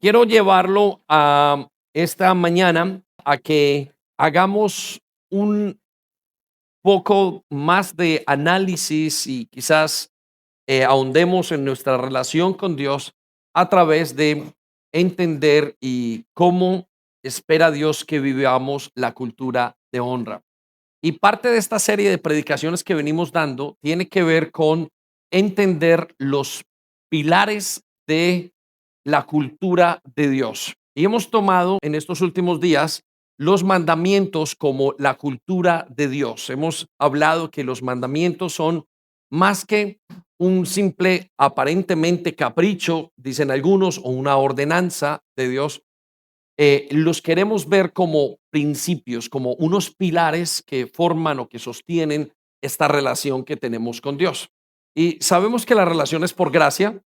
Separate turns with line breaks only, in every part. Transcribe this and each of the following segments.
Quiero llevarlo a esta mañana a que hagamos un poco más de análisis y quizás ahondemos en nuestra relación con Dios a través de entender y cómo espera Dios que vivamos la cultura de honra. Y parte de esta serie de predicaciones que venimos dando tiene que ver con entender los pilares de la cultura de Dios. Y hemos tomado en estos últimos días los mandamientos como la cultura de Dios. Hemos hablado que los mandamientos son más que un simple aparentemente capricho, dicen algunos, o una ordenanza de Dios. Los queremos ver como principios, como unos pilares que forman o que sostienen esta relación que tenemos con Dios. Y sabemos que la relación es por gracia,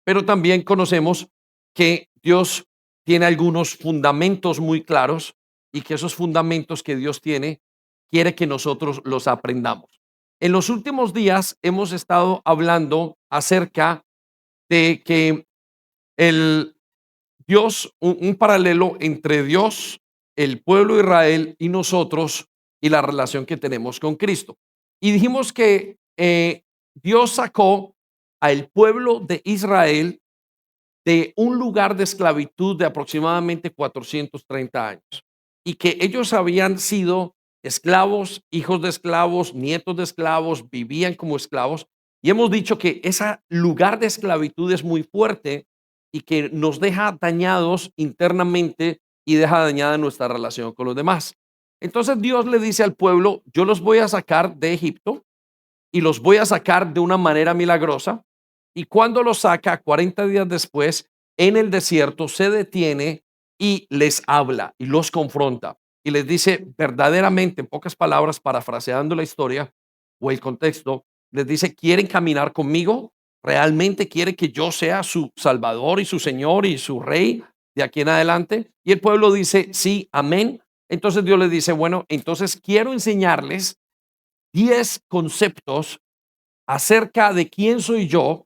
pero también conocemos que Dios tiene algunos fundamentos muy claros y que esos fundamentos que Dios tiene quiere que nosotros los aprendamos. En los últimos días hemos estado hablando acerca de que el un paralelo entre Dios, el pueblo de Israel y nosotros y la relación que tenemos con Cristo. Y dijimos que Dios sacó al pueblo de Israel de un lugar de esclavitud de aproximadamente 430 años y que ellos habían sido esclavos, hijos de esclavos, nietos de esclavos, vivían como esclavos. Y hemos dicho que ese lugar de esclavitud es muy fuerte y que nos deja dañados internamente y deja dañada nuestra relación con los demás. Entonces Dios le dice al pueblo, yo los voy a sacar de Egipto y los voy a sacar de una manera milagrosa. Y cuando los saca, 40 días después, en el desierto, se detiene y les habla y los confronta. Y les dice verdaderamente, en pocas palabras, parafraseando la historia o el contexto, les dice, ¿quieren caminar conmigo? ¿Realmente quiere que yo sea su Salvador y su Señor y su Rey de aquí en adelante? Y el pueblo dice, sí, amén. Entonces Dios les dice, bueno, entonces quiero enseñarles 10 conceptos acerca de quién soy yo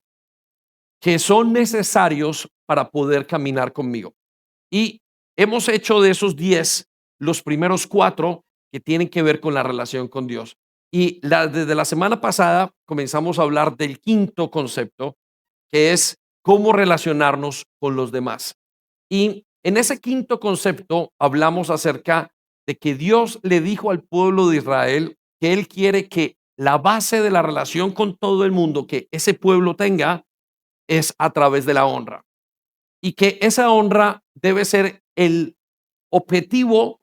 que son necesarios para poder caminar conmigo. Y hemos hecho de esos 10 los primeros 4 que tienen que ver con la relación con Dios. Y desde la semana pasada comenzamos a hablar del quinto concepto, que es cómo relacionarnos con los demás. Y en ese quinto concepto hablamos acerca de que Dios le dijo al pueblo de Israel que Él quiere que la base de la relación con todo el mundo que ese pueblo tenga es a través de la honra y que esa honra debe ser el objetivo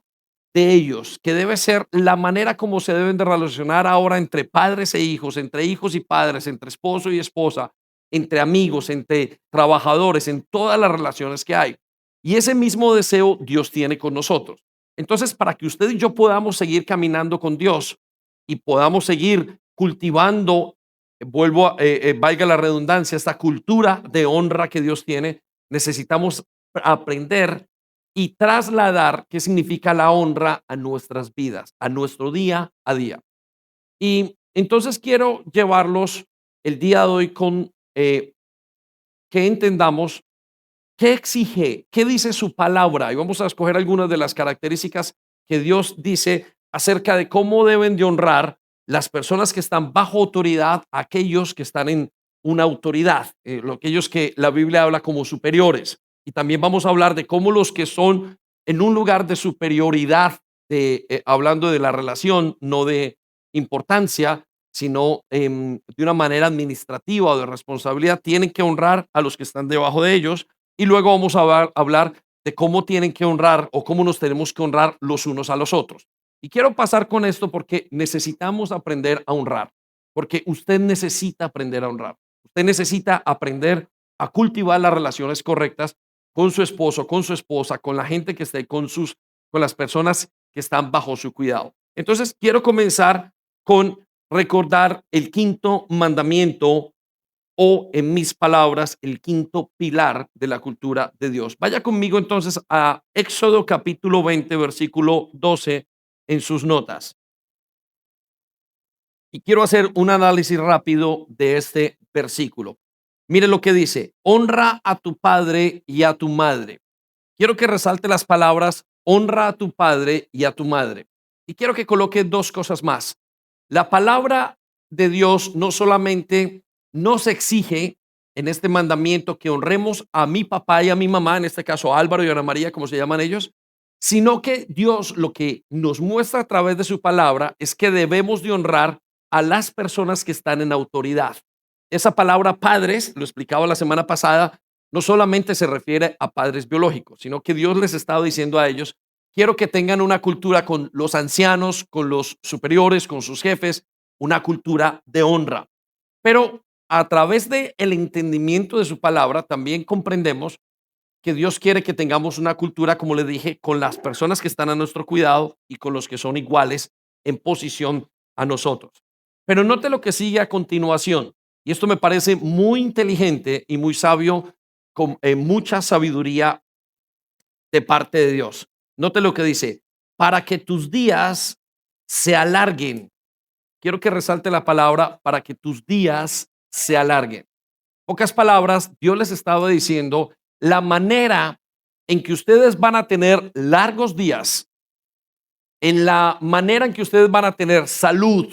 de ellos, que debe ser la manera como se deben de relacionar ahora entre padres e hijos, entre hijos y padres, entre esposo y esposa, entre amigos, entre trabajadores, en todas las relaciones que hay. Y ese mismo deseo Dios tiene con nosotros. Entonces, para que usted y yo podamos seguir caminando con Dios y podamos seguir cultivando, valga la redundancia, esta cultura de honra que Dios tiene, necesitamos aprender y trasladar qué significa la honra a nuestras vidas, a nuestro día a día. Y entonces quiero llevarlos el día de hoy con que entendamos qué exige, qué dice su palabra. Y vamos a escoger algunas de las características que Dios dice acerca de cómo deben de honrar las personas que están bajo autoridad, aquellos que están en una autoridad, aquellos que la Biblia habla como superiores. Y también vamos a hablar de cómo los que son en un lugar de superioridad, hablando de la relación, no de importancia, sino de una manera administrativa o de responsabilidad, tienen que honrar a los que están debajo de ellos. Y luego vamos a hablar de cómo tienen que honrar o cómo nos tenemos que honrar los unos a los otros. Y quiero pasar con esto porque necesitamos aprender a honrar, porque usted necesita aprender a honrar. Usted necesita aprender a cultivar las relaciones correctas con su esposo, con su esposa, con la gente que esté con las personas que están bajo su cuidado. Entonces, quiero comenzar con recordar el quinto mandamiento o, en mis palabras, el quinto pilar de la cultura de Dios. Vaya conmigo entonces a Éxodo capítulo 20, versículo 12 en sus notas. Y quiero hacer un análisis rápido de este versículo. Mire lo que dice, honra a tu padre y a tu madre. Quiero que resalte las palabras, honra a tu padre y a tu madre. Y quiero que coloque dos cosas más. La palabra de Dios no solamente nos exige en este mandamiento que honremos a mi papá y a mi mamá, en este caso a Álvaro y Ana María, como se llaman ellos, sino que Dios lo que nos muestra a través de su palabra es que debemos de honrar a las personas que están en autoridad. Esa palabra padres, lo explicaba la semana pasada, no solamente se refiere a padres biológicos, sino que Dios les estaba diciendo a ellos, quiero que tengan una cultura con los ancianos, con los superiores, con sus jefes, una cultura de honra. Pero a través del entendimiento de su palabra también comprendemos que Dios quiere que tengamos una cultura, como le dije, con las personas que están a nuestro cuidado y con los que son iguales en posición a nosotros. Pero note lo que sigue a continuación, y esto me parece muy inteligente y muy sabio, con mucha sabiduría de parte de Dios. Note lo que dice, para que tus días se alarguen. Quiero que resalte la palabra para que tus días se alarguen. Pocas palabras, Dios les estaba diciendo la manera en que ustedes van a tener largos días, en la manera en que ustedes van a tener salud,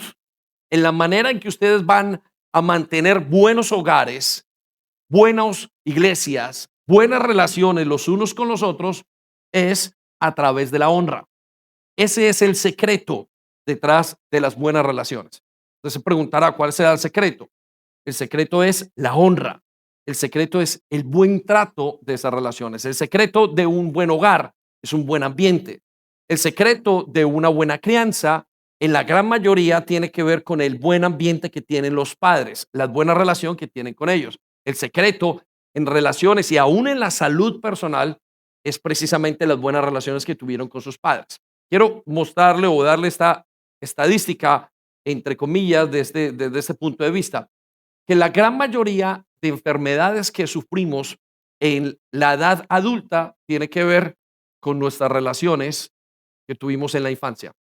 en la manera en que ustedes van a mantener buenos hogares, buenas iglesias, buenas relaciones los unos con los otros, es a través de la honra. Ese es el secreto detrás de las buenas relaciones. Entonces se preguntará cuál será el secreto. El secreto es la honra. El secreto es el buen trato de esas relaciones. El secreto de un buen hogar es un buen ambiente. El secreto de una buena crianza, en la gran mayoría, tiene que ver con el buen ambiente que tienen los padres, la buena relación que tienen con ellos. El secreto en relaciones y aún en la salud personal es precisamente las buenas relaciones que tuvieron con sus padres. Quiero mostrarle o darle esta estadística, entre comillas, desde este punto de vista que la gran mayoría de enfermedades que sufrimos en la edad adulta tiene que ver con nuestras relaciones que tuvimos en la infancia.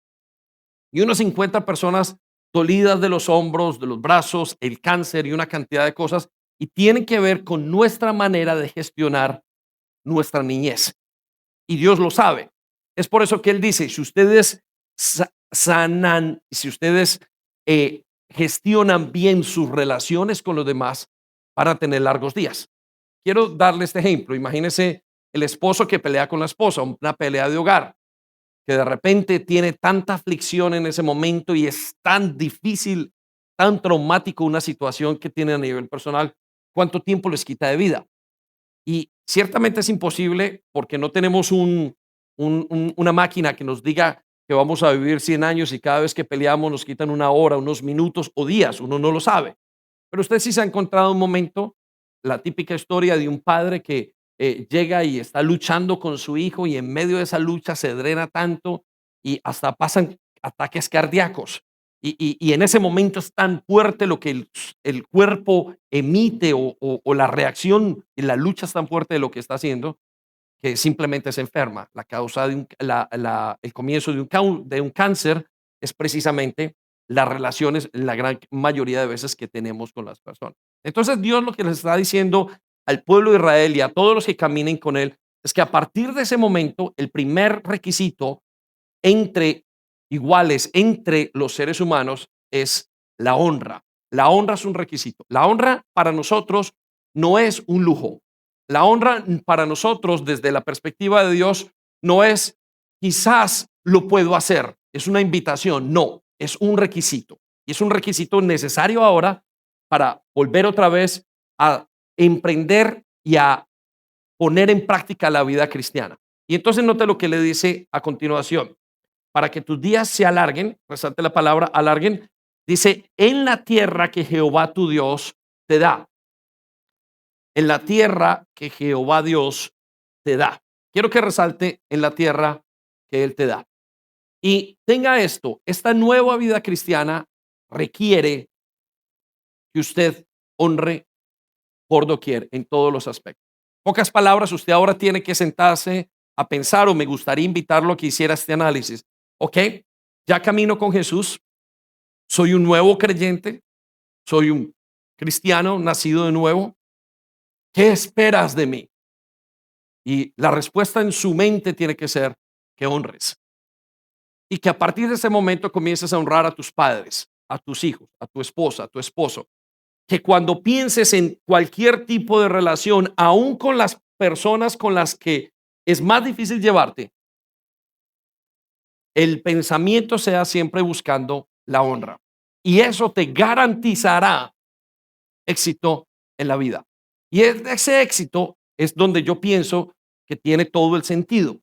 Y unas 50 personas dolidas de los hombros, de los brazos, el cáncer y una cantidad de cosas, y tienen que ver con nuestra manera de gestionar nuestra niñez. Y Dios lo sabe. Es por eso que Él dice, si ustedes sanan, si ustedes gestionan bien sus relaciones con los demás, van a tener largos días. Quiero darle este ejemplo. Imagínese el esposo que pelea con la esposa, una pelea de hogar, que de repente tiene tanta aflicción en ese momento y es tan difícil, tan traumático una situación que tiene a nivel personal. ¿Cuánto tiempo les quita de vida? Y ciertamente es imposible porque no tenemos una máquina que nos diga que vamos a vivir 100 años y cada vez que peleamos nos quitan una hora, unos minutos o días, uno no lo sabe. Pero usted sí se ha encontrado un momento, la típica historia de un padre que llega y está luchando con su hijo y en medio de esa lucha se drena tanto y hasta pasan ataques cardíacos. Y en ese momento es tan fuerte lo que el cuerpo emite o la reacción y la lucha es tan fuerte de lo que está haciendo que simplemente se enferma. La causa de el comienzo de un cáncer es precisamente las relaciones, la gran mayoría de veces que tenemos con las personas. Entonces Dios lo que les está diciendo al pueblo de Israel y a todos los que caminen con él es que a partir de ese momento el primer requisito entre iguales, entre los seres humanos, es la honra. La honra es un requisito. La honra para nosotros no es un lujo. La honra para nosotros desde la perspectiva de Dios no es quizás lo puedo hacer, es una invitación, no, es un requisito. Y es un requisito necesario ahora para volver otra vez a emprender y a poner en práctica la vida cristiana. Y entonces note lo que le dice a continuación para que tus días se alarguen, resalte la palabra alarguen, dice, en la tierra que Jehová tu Dios te da, en la tierra que Jehová Dios te da. Quiero que resalte en la tierra que Él te da. Y tenga esto, esta nueva vida cristiana requiere que usted honre por doquier en todos los aspectos. Pocas palabras, usted ahora tiene que sentarse a pensar o me gustaría invitarlo a que hiciera este análisis. Ok, ya camino con Jesús, soy un nuevo creyente, soy un cristiano nacido de nuevo, ¿Qué esperas de mí? Y la respuesta en su mente tiene que ser que honres. Y que a partir de ese momento comiences a honrar a tus padres, a tus hijos, a tu esposa, a tu esposo. Que cuando pienses en cualquier tipo de relación, aún con las personas con las que es más difícil llevarte, el pensamiento sea siempre buscando la honra. Y eso te garantizará éxito en la vida. Y ese éxito es donde yo pienso que tiene todo el sentido.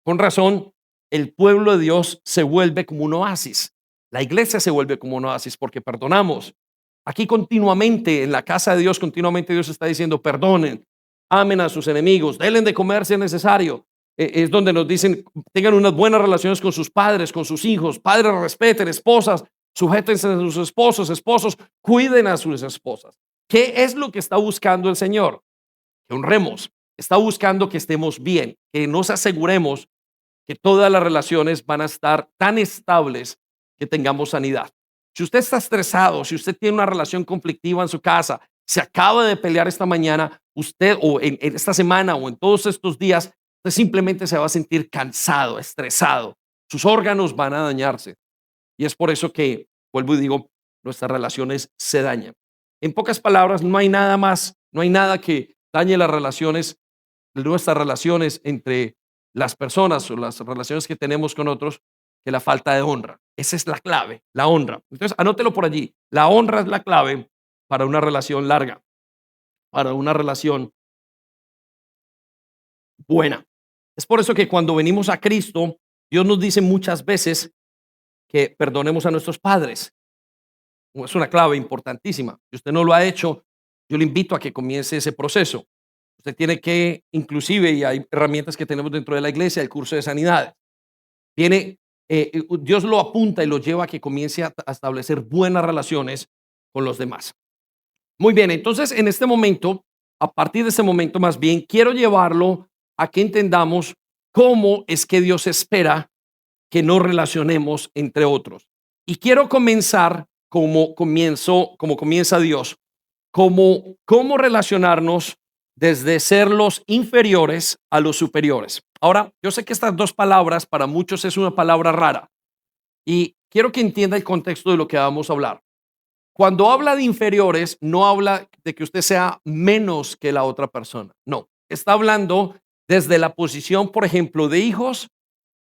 Con razón, el pueblo de Dios se vuelve como un oasis. La iglesia se vuelve como un oasis porque perdonamos. Aquí continuamente, en la casa de Dios, continuamente Dios está diciendo, perdonen, amen a sus enemigos, denle de comer si es necesario. Es donde nos dicen, tengan unas buenas relaciones con sus padres, con sus hijos, padres respeten, esposas, sujétense a sus esposos, esposos, cuiden a sus esposas. ¿Qué es lo que está buscando el Señor? Que honremos. Está buscando que estemos bien, que nos aseguremos que todas las relaciones van a estar tan estables que tengamos sanidad. Si usted está estresado, si usted tiene una relación conflictiva en su casa, se acaba de pelear esta mañana, usted o en esta semana o en todos estos días, usted simplemente se va a sentir cansado, estresado. Sus órganos van a dañarse. Y es por eso que, vuelvo y digo, nuestras relaciones se dañan. En pocas palabras, no hay nada más, no hay nada que dañe las relaciones, nuestras relaciones entre las personas o las relaciones que tenemos con otros, que la falta de honra. Esa es la clave, la honra. Entonces, anótelo por allí. La honra es la clave para una relación larga, para una relación buena. Es por eso que cuando venimos a Cristo, Dios nos dice muchas veces que perdonemos a nuestros padres. Es una clave importantísima. Si usted no lo ha hecho, yo le invito a que comience ese proceso. Usted tiene que, inclusive, y hay herramientas que tenemos dentro de la iglesia, el curso de sanidad. Tiene, Dios lo apunta y lo lleva a que comience a establecer buenas relaciones con los demás. Muy bien, entonces en este momento, a partir de este momento más bien, quiero llevarlo a que entendamos cómo es que Dios espera que nos relacionemos entre otros. Y quiero comenzar como comienza Dios, como cómo relacionarnos desde ser los inferiores a los superiores. Ahora, yo sé que estas dos palabras para muchos es una palabra rara y quiero que entienda el contexto de lo que vamos a hablar. Cuando habla de inferiores, no habla de que usted sea menos que la otra persona. No, está hablando desde la posición, por ejemplo, de hijos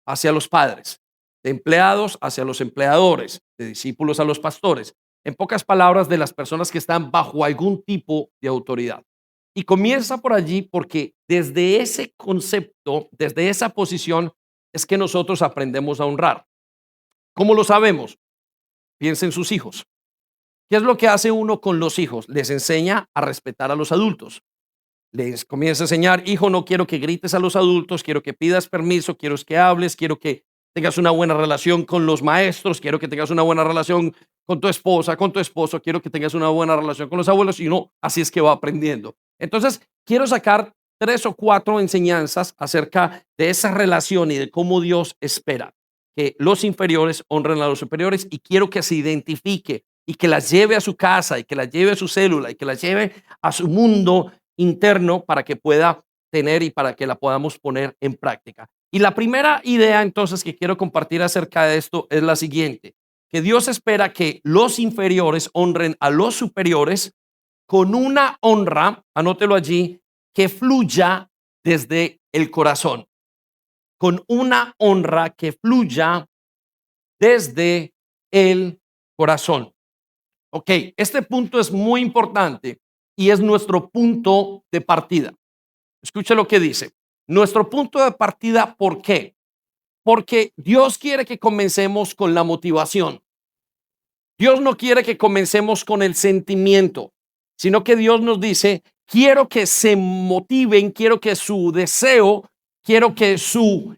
hacia los padres, de empleados hacia los empleadores, de discípulos a los pastores. En pocas palabras, de las personas que están bajo algún tipo de autoridad. Y comienza por allí porque desde ese concepto, desde esa posición, es que nosotros aprendemos a honrar. ¿Cómo lo sabemos? Piensa en sus hijos. ¿Qué es lo que hace uno con los hijos? Les enseña a respetar a los adultos. Les comienza a enseñar, hijo, no quiero que grites a los adultos, quiero que pidas permiso, quiero que hables, quiero que tengas una buena relación con los maestros, quiero que tengas una buena relación con tu esposa, con tu esposo, quiero que tengas una buena relación con los abuelos y no, así es que va aprendiendo. Entonces, quiero sacar 3 o 4 enseñanzas acerca de esa relación y de cómo Dios espera que los inferiores honren a los superiores y quiero que se identifique y que las lleve a su casa y que las lleve a su célula y que las lleve a su mundo interno para que pueda tener y para que la podamos poner en práctica. Y la primera idea entonces que quiero compartir acerca de esto es la siguiente, que Dios espera que los inferiores honren a los superiores con una honra, anótelo allí, que fluya desde el corazón, con una honra que fluya desde el corazón. Ok, este punto es muy importante y es nuestro punto de partida. Escuche lo que dice. Nuestro punto de partida, ¿por qué? Porque Dios quiere que comencemos con la motivación. Dios no quiere que comencemos con el sentimiento, sino que Dios nos dice, quiero que se motiven, quiero que su deseo, quiero que su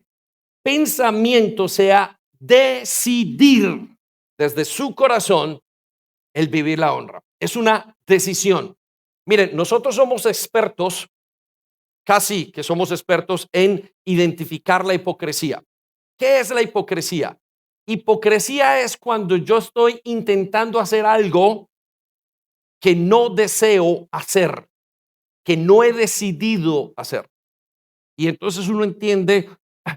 pensamiento sea decidir desde su corazón el vivir la honra. Es una decisión. Miren, nosotros somos expertos, casi que somos expertos en identificar la hipocresía. ¿Qué es la hipocresía? Hipocresía es cuando yo estoy intentando hacer algo que no deseo hacer. que no he decidido hacer. Y entonces uno entiende,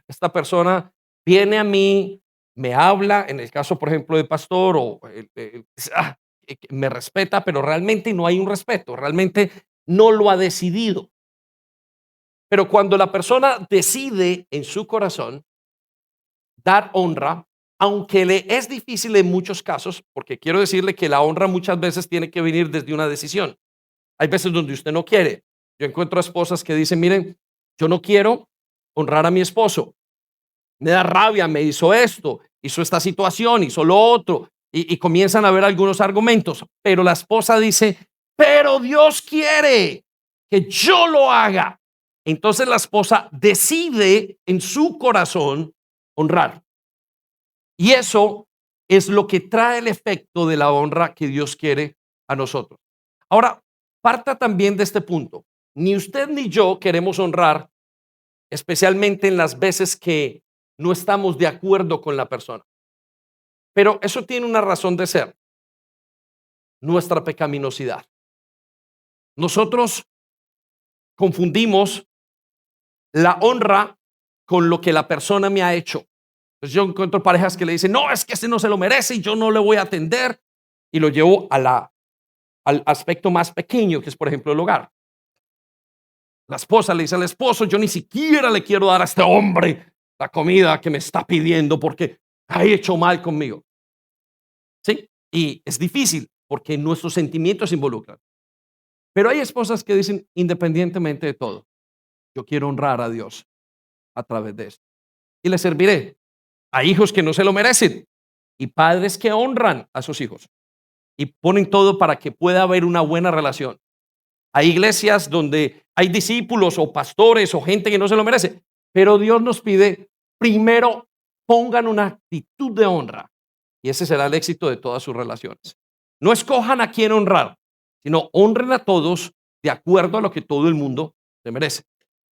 esta persona viene a mí, me habla, en el caso, por ejemplo, de pastor, o que me respeta, pero realmente no hay un respeto, realmente no lo ha decidido. Pero cuando la persona decide en su corazón dar honra, aunque le es difícil en muchos casos, porque quiero decirle que la honra muchas veces tiene que venir desde una decisión. Hay veces donde usted no quiere. Yo encuentro esposas que dicen, miren, yo no quiero honrar a mi esposo. Me da rabia, me hizo esto, hizo esta situación, hizo lo otro, y comienzan a ver algunos argumentos, pero la esposa dice, pero Dios quiere que yo lo haga. Entonces la esposa decide en su corazón honrar. Y eso es lo que trae el efecto de la honra que Dios quiere a nosotros. Ahora, parta también de este punto. Ni usted ni yo queremos honrar, especialmente en las veces que no estamos de acuerdo con la persona. Pero eso tiene una razón de ser, nuestra pecaminosidad. Nosotros confundimos la honra con lo que la persona me ha hecho. Entonces yo encuentro parejas que le dicen, no, es que ese no se lo merece y yo no le voy a atender. Y lo llevo al aspecto más pequeño, que es, por ejemplo, el hogar. La esposa le dice al esposo, yo ni siquiera le quiero dar a este hombre la comida que me está pidiendo porque ha hecho mal conmigo. ¿Sí? Y es difícil porque nuestros sentimientos se involucran. Pero hay esposas que dicen, independientemente de todo, yo quiero honrar a Dios a través de esto. Y le serviré. A hijos que no se lo merecen y padres que honran a sus hijos y ponen todo para que pueda haber una buena relación. Hay iglesias donde hay discípulos o pastores o gente que no se lo merece, pero Dios nos pide, primero pongan una actitud de honra y ese será el éxito de todas sus relaciones. No escojan a quién honrar, sino honren a todos de acuerdo a lo que todo el mundo se merece.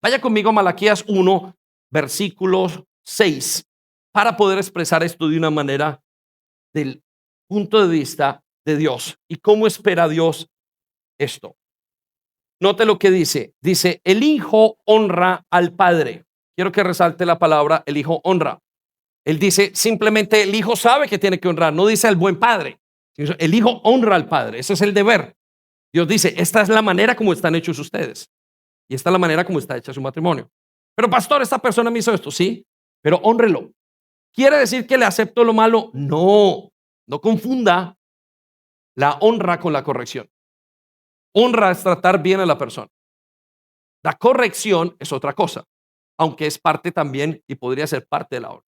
Vaya conmigo a Malaquías 1, versículos 6, para poder expresar esto de una manera del punto de vista de Dios y cómo espera Dios esto. Note lo que dice. Dice, el hijo honra al padre. Quiero que resalte la palabra, el hijo honra. Él dice, simplemente el hijo sabe que tiene que honrar. No dice el buen padre. El hijo honra al padre. Ese es el deber. Dios dice, esta es la manera como están hechos ustedes. Y esta es la manera como está hecha su matrimonio. Pero pastor, esta persona me hizo esto. Sí, pero honrelo. ¿Quiere decir que le acepto lo malo? No, no confunda la honra con la corrección. Honra es tratar bien a la persona. La corrección es otra cosa, aunque es parte también y podría ser parte de la honra.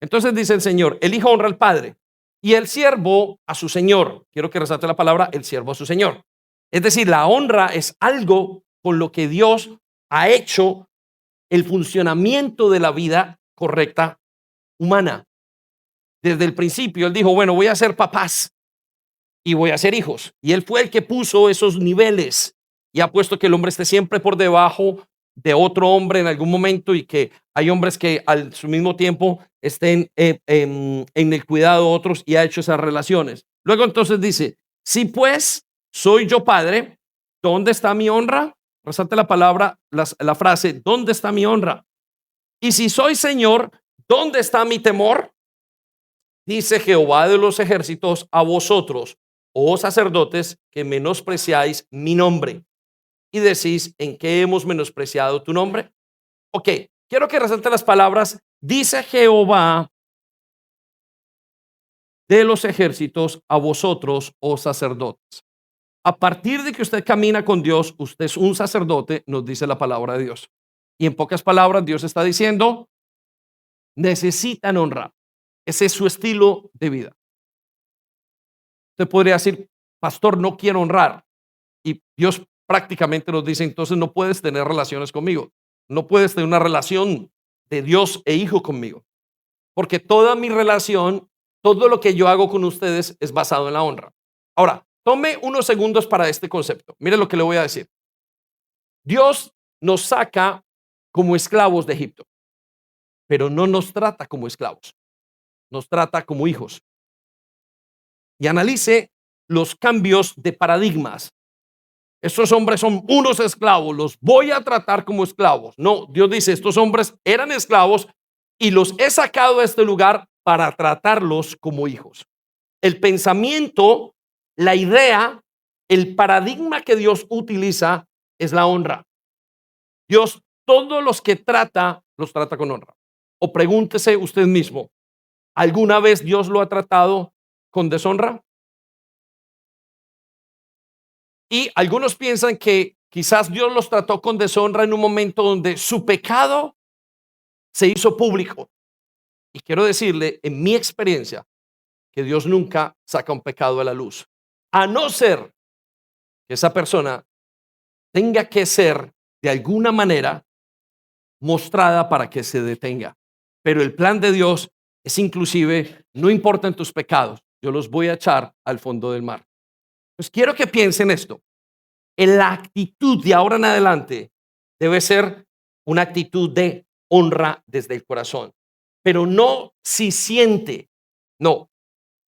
Entonces dice el Señor, el hijo honra al padre y el siervo a su señor. Quiero que resalte la palabra, el siervo a su señor. Es decir, la honra es algo con lo que Dios ha hecho el funcionamiento de la vida correcta humana. Desde el principio, Él dijo, bueno, voy a ser papás y voy a ser hijos. Y Él fue el que puso esos niveles y ha puesto que el hombre esté siempre por debajo de otro hombre en algún momento y que hay hombres que al su mismo tiempo estén en el cuidado de otros y ha hecho esas relaciones. Luego entonces dice, si pues soy yo padre, ¿dónde está mi honra? Resalte la palabra, la frase, ¿dónde está mi honra? Y si soy Señor, ¿dónde está mi temor? Dice Jehová de los ejércitos a vosotros, oh sacerdotes, que menospreciáis mi nombre. Y decís, ¿en qué hemos menospreciado tu nombre? Ok, quiero que resalte las palabras, dice Jehová de los ejércitos a vosotros, oh sacerdotes. A partir de que usted camina con Dios, usted es un sacerdote, nos dice la palabra de Dios. Y en pocas palabras, Dios está diciendo, necesitan honrar. Ese es su estilo de vida. Usted podría decir, pastor, no quiero honrar. Y Dios prácticamente nos dice, entonces no puedes tener relaciones conmigo. No puedes tener una relación de Dios e hijo conmigo. Porque toda mi relación, todo lo que yo hago con ustedes es basado en la honra. Ahora, tome unos segundos para este concepto. Mire lo que le voy a decir. Dios nos saca como esclavos de Egipto, pero no nos trata como esclavos. Nos trata como hijos. Y analice los cambios de paradigmas. estos hombres son unos esclavos, los voy a tratar como esclavos. No, Dios dice, estos hombres eran esclavos y los he sacado de este lugar para tratarlos como hijos. El pensamiento, la idea, el paradigma que Dios utiliza es la honra. Dios, todos los que trata, los trata con honra. O pregúntese usted mismo, ¿alguna vez Dios lo ha tratado con deshonra? Y algunos piensan que quizás Dios los trató con deshonra en un momento donde su pecado se hizo público. Y quiero decirle, en mi experiencia, que Dios nunca saca un pecado a la luz, a no ser que esa persona tenga que ser de alguna manera mostrada para que se detenga. Pero el plan de Dios es inclusive, no importan tus pecados, yo los voy a echar al fondo del mar. Pues quiero que piensen esto. En la actitud de ahora en adelante debe ser una actitud de honra desde el corazón, pero no si siente, no,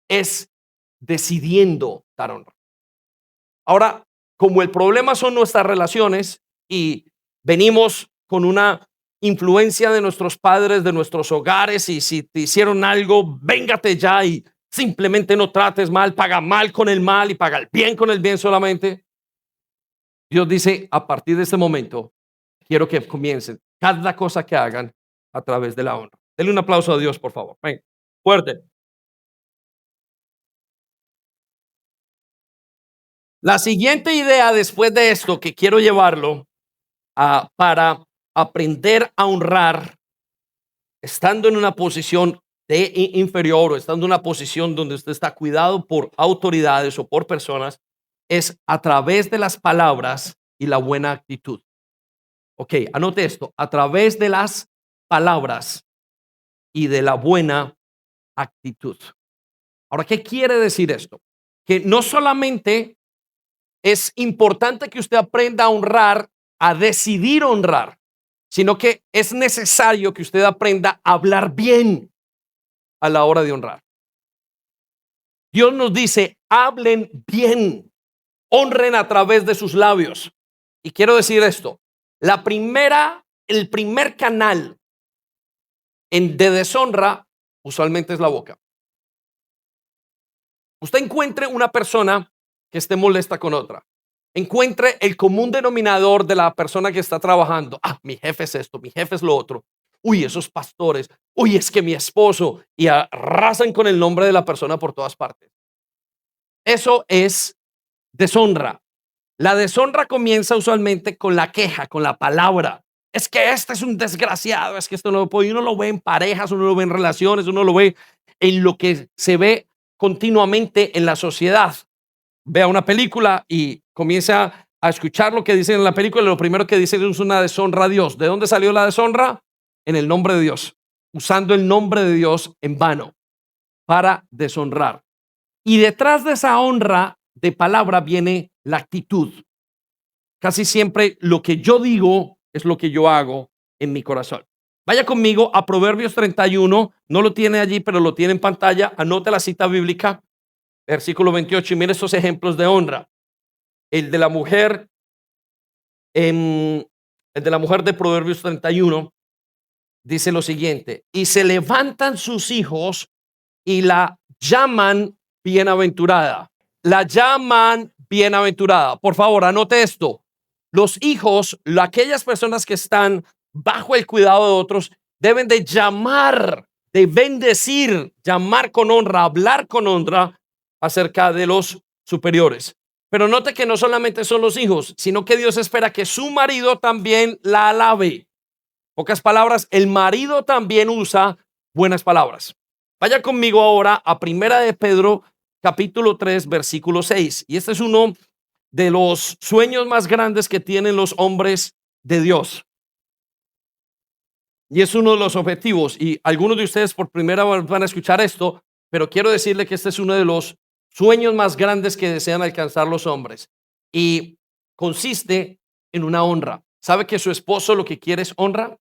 es decidiendo dar honra. Ahora, como el problema son nuestras relaciones y venimos con una influencia de nuestros padres, de nuestros hogares, y si te hicieron algo, véngate ya y simplemente no trates mal, paga mal con el mal y paga el bien con el bien solamente. Dios dice, a partir de este momento, quiero que comiencen cada cosa que hagan a través de la honra. Denle un aplauso a Dios, por favor. Ven, fuerte. La siguiente idea después de esto que quiero llevarlo para aprender a honrar, estando en una posición de inferior o estando en una posición donde usted está cuidado por autoridades o por personas, es a través de las palabras y la buena actitud. Ok, anote esto, a través de las palabras y de la buena actitud. Ahora, ¿qué quiere decir esto? Que no solamente es importante que usted aprenda a honrar, a decidir honrar, sino que es necesario que usted aprenda a hablar bien a la hora de honrar. Dios nos dice, hablen bien, honren a través de sus labios. Y quiero decir esto, el primer canal de deshonra usualmente es la boca. Usted encuentre una persona que esté molesta con otra. Encuentre el común denominador de la persona que está trabajando. Ah, mi jefe es esto, mi jefe es lo otro. Uy, esos pastores. Uy, es que mi esposo. Y arrasan con el nombre de la persona por todas partes. Eso es deshonra. La deshonra comienza usualmente con la queja, con la palabra. Es que este es un desgraciado, es que esto no lo puede. Uno lo ve en parejas, uno lo ve en relaciones, uno lo ve en lo que se ve continuamente en la sociedad. Vea una película y comienza a escuchar lo que dicen en la película. Lo primero que dicen es una deshonra a Dios. ¿De dónde salió la deshonra? En el nombre de Dios, usando el nombre de Dios en vano para deshonrar. Y detrás de esa honra de palabra viene la actitud. Casi siempre lo que yo digo es lo que yo hago en mi corazón. Vaya conmigo a Proverbios 31, no lo tiene allí, pero lo tiene en pantalla. Anote la cita bíblica, versículo 28, y mire estos ejemplos de honra. El de la mujer, de Proverbios 31 dice lo siguiente: y se levantan sus hijos y la llaman bienaventurada. La llaman bienaventurada. Por favor, anote esto. Los hijos, aquellas personas que están bajo el cuidado de otros, deben de llamar, de bendecir, llamar con honra, hablar con honra acerca de los superiores. Pero note que no solamente son los hijos, sino que Dios espera que su marido también la alabe. Pocas palabras, el marido también usa buenas palabras. Vaya conmigo ahora a Primera de Pedro, capítulo 3, versículo 6. Y este es uno de los sueños más grandes que tienen los hombres de Dios. Y es uno de los objetivos. Y algunos de ustedes por primera vez van a escuchar esto, pero quiero decirle que este es uno de los sueños más grandes que desean alcanzar los hombres. Y consiste en una honra. ¿Sabe que su esposo lo que quiere es honra?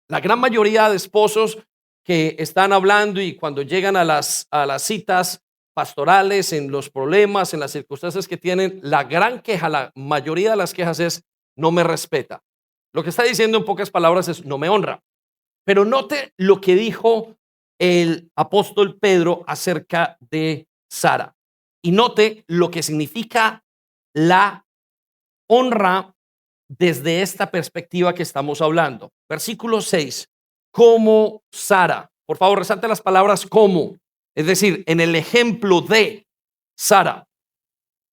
La gran mayoría de esposos que están hablando y cuando llegan a las citas pastorales, en los problemas, en las circunstancias que tienen, la gran queja, la mayoría de las quejas es no me respeta. Lo que está diciendo en pocas palabras es no me honra. Pero note lo que dijo el apóstol Pedro acerca de Sara. Y note lo que significa la honra desde esta perspectiva que estamos hablando. Versículo 6. Como Sara. Por favor, resalte las palabras como. Es decir, en el ejemplo de Sara,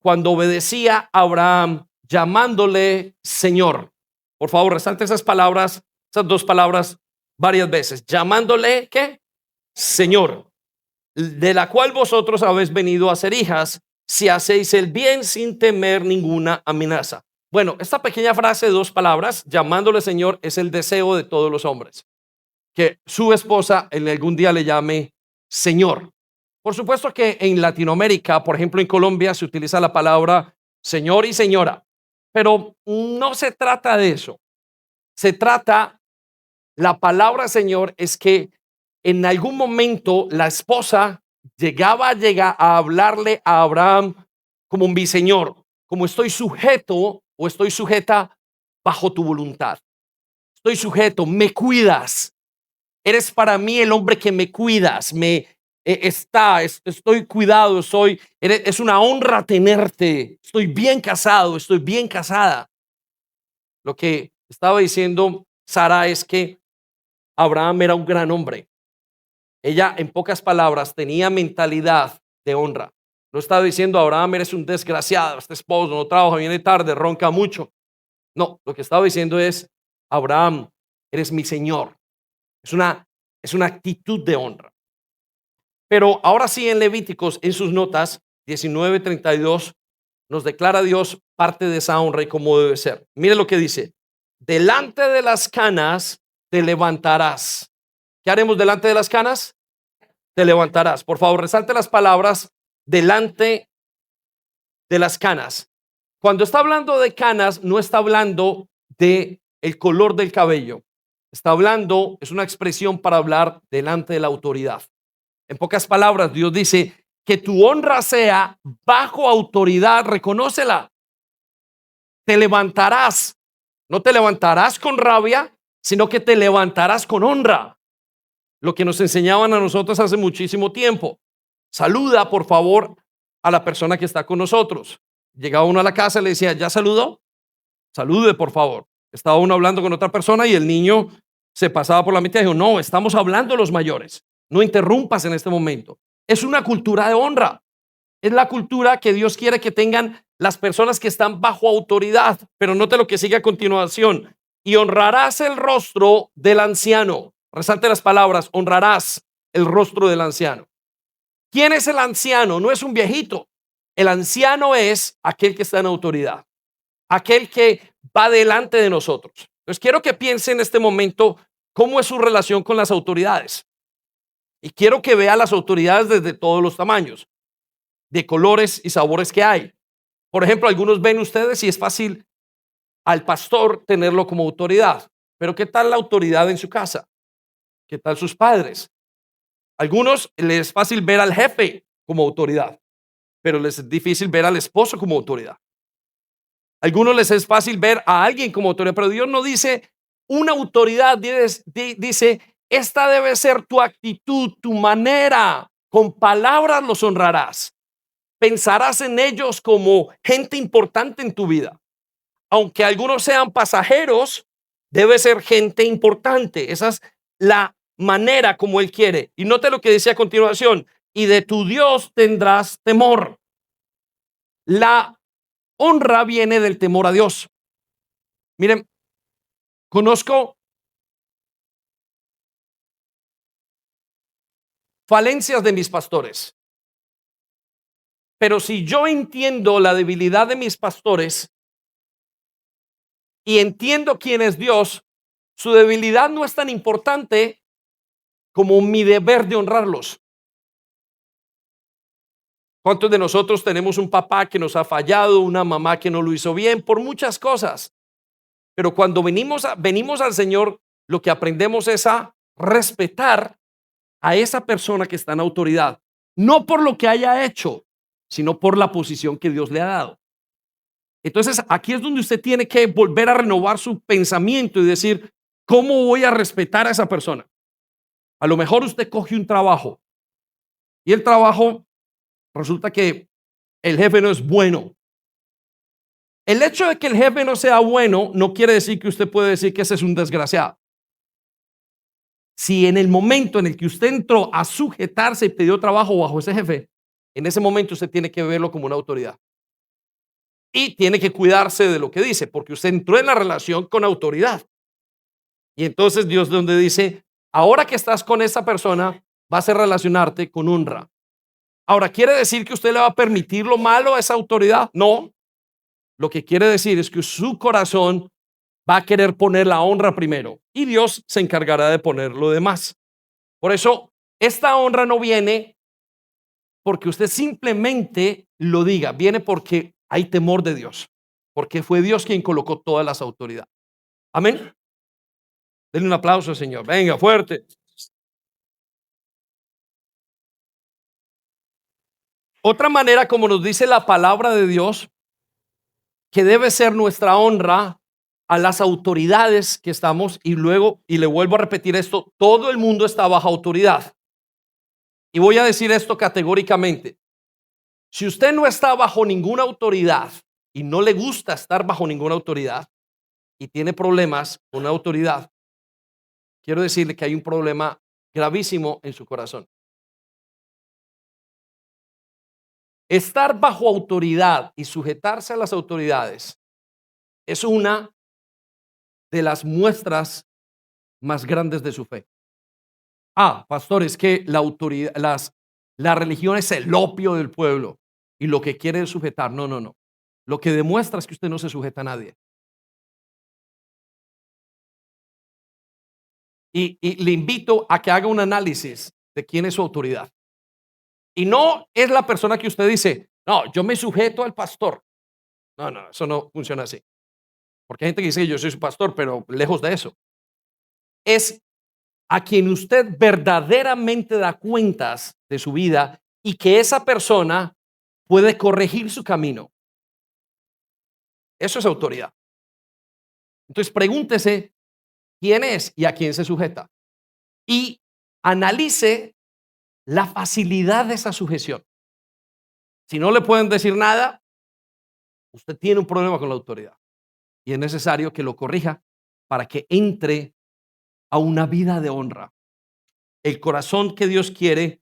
cuando obedecía a Abraham llamándole Señor. Por favor, resalte esas palabras, esas dos palabras varias veces. Llamándole, ¿qué? Señor, de la cual vosotros habéis venido a ser hijas, si hacéis el bien sin temer ninguna amenaza. Bueno, esta pequeña frase de dos palabras, llamándole Señor, es el deseo de todos los hombres, que su esposa en algún día le llame Señor. Por supuesto que en Latinoamérica, por ejemplo en Colombia, se utiliza la palabra señor y señora, pero no se trata de eso. Se trata, la palabra Señor es que en algún momento la esposa llega a hablarle a Abraham como un biseñor, como estoy sujeto o estoy sujeta bajo tu voluntad. Estoy sujeto, me cuidas. Eres para mí el hombre que me cuidas, estoy cuidado, es una honra tenerte. Estoy bien casado, estoy bien casada. Lo que estaba diciendo Sara es que Abraham era un gran hombre. Ella, en pocas palabras, tenía mentalidad de honra. No estaba diciendo, Abraham, eres un desgraciado, este esposo no trabaja, viene tarde, ronca mucho. No, lo que estaba diciendo es, Abraham, eres mi Señor. Es una actitud de honra. Pero ahora sí, en Levíticos, en sus notas 19:32, nos declara Dios parte de esa honra y cómo debe ser. Mire lo que dice: delante de las canas te levantarás. ¿Qué haremos delante de las canas? Te levantarás. Por favor, resalte las palabras delante de las canas. Cuando está hablando de canas, no está hablando de el color del cabello. Está hablando, es una expresión para hablar delante de la autoridad. En pocas palabras, Dios dice que tu honra sea bajo autoridad, reconócela. Te levantarás, no te levantarás con rabia, sino que te levantarás con honra. Lo que nos enseñaban a nosotros hace muchísimo tiempo. Saluda, por favor, a la persona que está con nosotros. Llegaba uno a la casa y le decía, ¿ya saludó? Salude, por favor. Estaba uno hablando con otra persona y el niño se pasaba por la mitad y dijo, no, estamos hablando los mayores. No interrumpas en este momento. Es una cultura de honra. Es la cultura que Dios quiere que tengan las personas que están bajo autoridad. Pero note lo que sigue a continuación. Y honrarás el rostro del anciano. Resalte las palabras, honrarás el rostro del anciano. ¿Quién es el anciano? No es un viejito. El anciano es aquel que está en autoridad, aquel que va delante de nosotros. Entonces quiero que piense en este momento cómo es su relación con las autoridades. Y quiero que vea las autoridades desde todos los tamaños, de colores y sabores que hay. Por ejemplo, algunos ven ustedes y es fácil al pastor tenerlo como autoridad. Pero ¿qué tal la autoridad en su casa? ¿Qué tal sus padres? Algunos les es fácil ver al jefe como autoridad, pero les es difícil ver al esposo como autoridad. Algunos les es fácil ver a alguien como autoridad, pero Dios no dice una autoridad, dice, esta debe ser tu actitud, tu manera. Con palabras los honrarás. Pensarás en ellos como gente importante en tu vida. Aunque algunos sean pasajeros, debe ser gente importante. Esa es la manera como Él quiere. Y note lo que dice a continuación. Y de tu Dios tendrás temor. La honra viene del temor a Dios. Miren, conozco falencias de mis pastores. Pero si yo entiendo la debilidad de mis pastores y entiendo quién es Dios, su debilidad no es tan importante como mi deber de honrarlos. ¿Cuántos de nosotros tenemos un papá que nos ha fallado, una mamá que no lo hizo bien por muchas cosas? Pero cuando venimos al Señor, lo que aprendemos es a respetar a esa persona que está en autoridad. no por lo que haya hecho, sino por la posición que Dios le ha dado. Entonces, aquí es donde usted tiene que volver a renovar su pensamiento y decir, ¿cómo voy a respetar a esa persona? A lo mejor usted coge un trabajo y el trabajo resulta que el jefe no es bueno. El hecho de que el jefe no sea bueno no quiere decir que usted puede decir que ese es un desgraciado. Si en el momento en el que usted entró a sujetarse y pidió trabajo bajo ese jefe, en ese momento usted tiene que verlo como una autoridad. Y tiene que cuidarse de lo que dice, porque usted entró en la relación con autoridad. Y entonces Dios donde dice, ahora que estás con esa persona, vas a relacionarte con honra. Ahora, ¿quiere decir que usted le va a permitir lo malo a esa autoridad? No. Lo que quiere decir es que su corazón va a querer poner la honra primero y Dios se encargará de poner lo demás. Por eso, esta honra no viene porque usted simplemente lo diga, viene porque hay temor de Dios, porque fue Dios quien colocó todas las autoridades. Amén. Denle un aplauso al Señor. Venga, fuerte. Otra manera, como nos dice la palabra de Dios, que debe ser nuestra honra a las autoridades que estamos, y luego, y le vuelvo a repetir esto, todo el mundo está bajo autoridad. Y voy a decir esto categóricamente. Si usted no está bajo ninguna autoridad y no le gusta estar bajo ninguna autoridad y tiene problemas con una autoridad, quiero decirle que hay un problema gravísimo en su corazón. Estar bajo autoridad y sujetarse a las autoridades es una de las muestras más grandes de su fe. Pastor, es que la autoridad, la religión es el opio del pueblo y lo que quiere es sujetar. No, no, no. Lo que demuestra es que usted no se sujeta a nadie. Y le invito a que haga un análisis de quién es su autoridad. Y no es la persona que usted dice, no, yo me sujeto al pastor. No, no, eso no funciona así. Porque hay gente que dice, yo soy su pastor, pero lejos de eso. Es a quien usted verdaderamente da cuentas de su vida y que esa persona puede corregir su camino. Eso es autoridad. Entonces pregúntese quién es y a quién se sujeta. Y analice la facilidad de esa sujeción. Si no le pueden decir nada, usted tiene un problema con la autoridad. Y es necesario que lo corrija para que entre a una vida de honra. El corazón que Dios quiere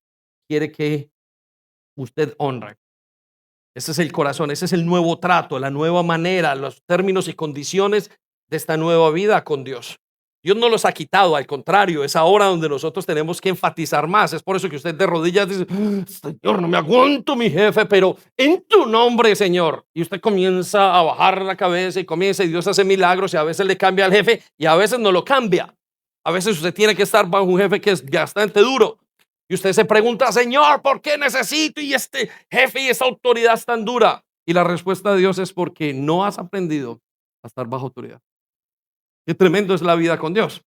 que usted honre. Ese es el corazón, ese es el nuevo trato, la nueva manera, los términos y condiciones de esta nueva vida con Dios. Dios no los ha quitado, al contrario, es ahora donde nosotros tenemos que enfatizar más. Es por eso que usted de rodillas dice, Señor, no me aguanto mi jefe, pero en tu nombre, Señor. Y usted comienza a bajar la cabeza y Dios hace milagros y a veces le cambia al jefe y a veces no lo cambia. A veces usted tiene que estar bajo un jefe que es bastante duro. Y usted se pregunta, Señor, ¿por qué necesito? Y este jefe y esa autoridad es tan dura. Y la respuesta de Dios es porque no has aprendido a estar bajo autoridad. Qué tremendo es la vida con Dios.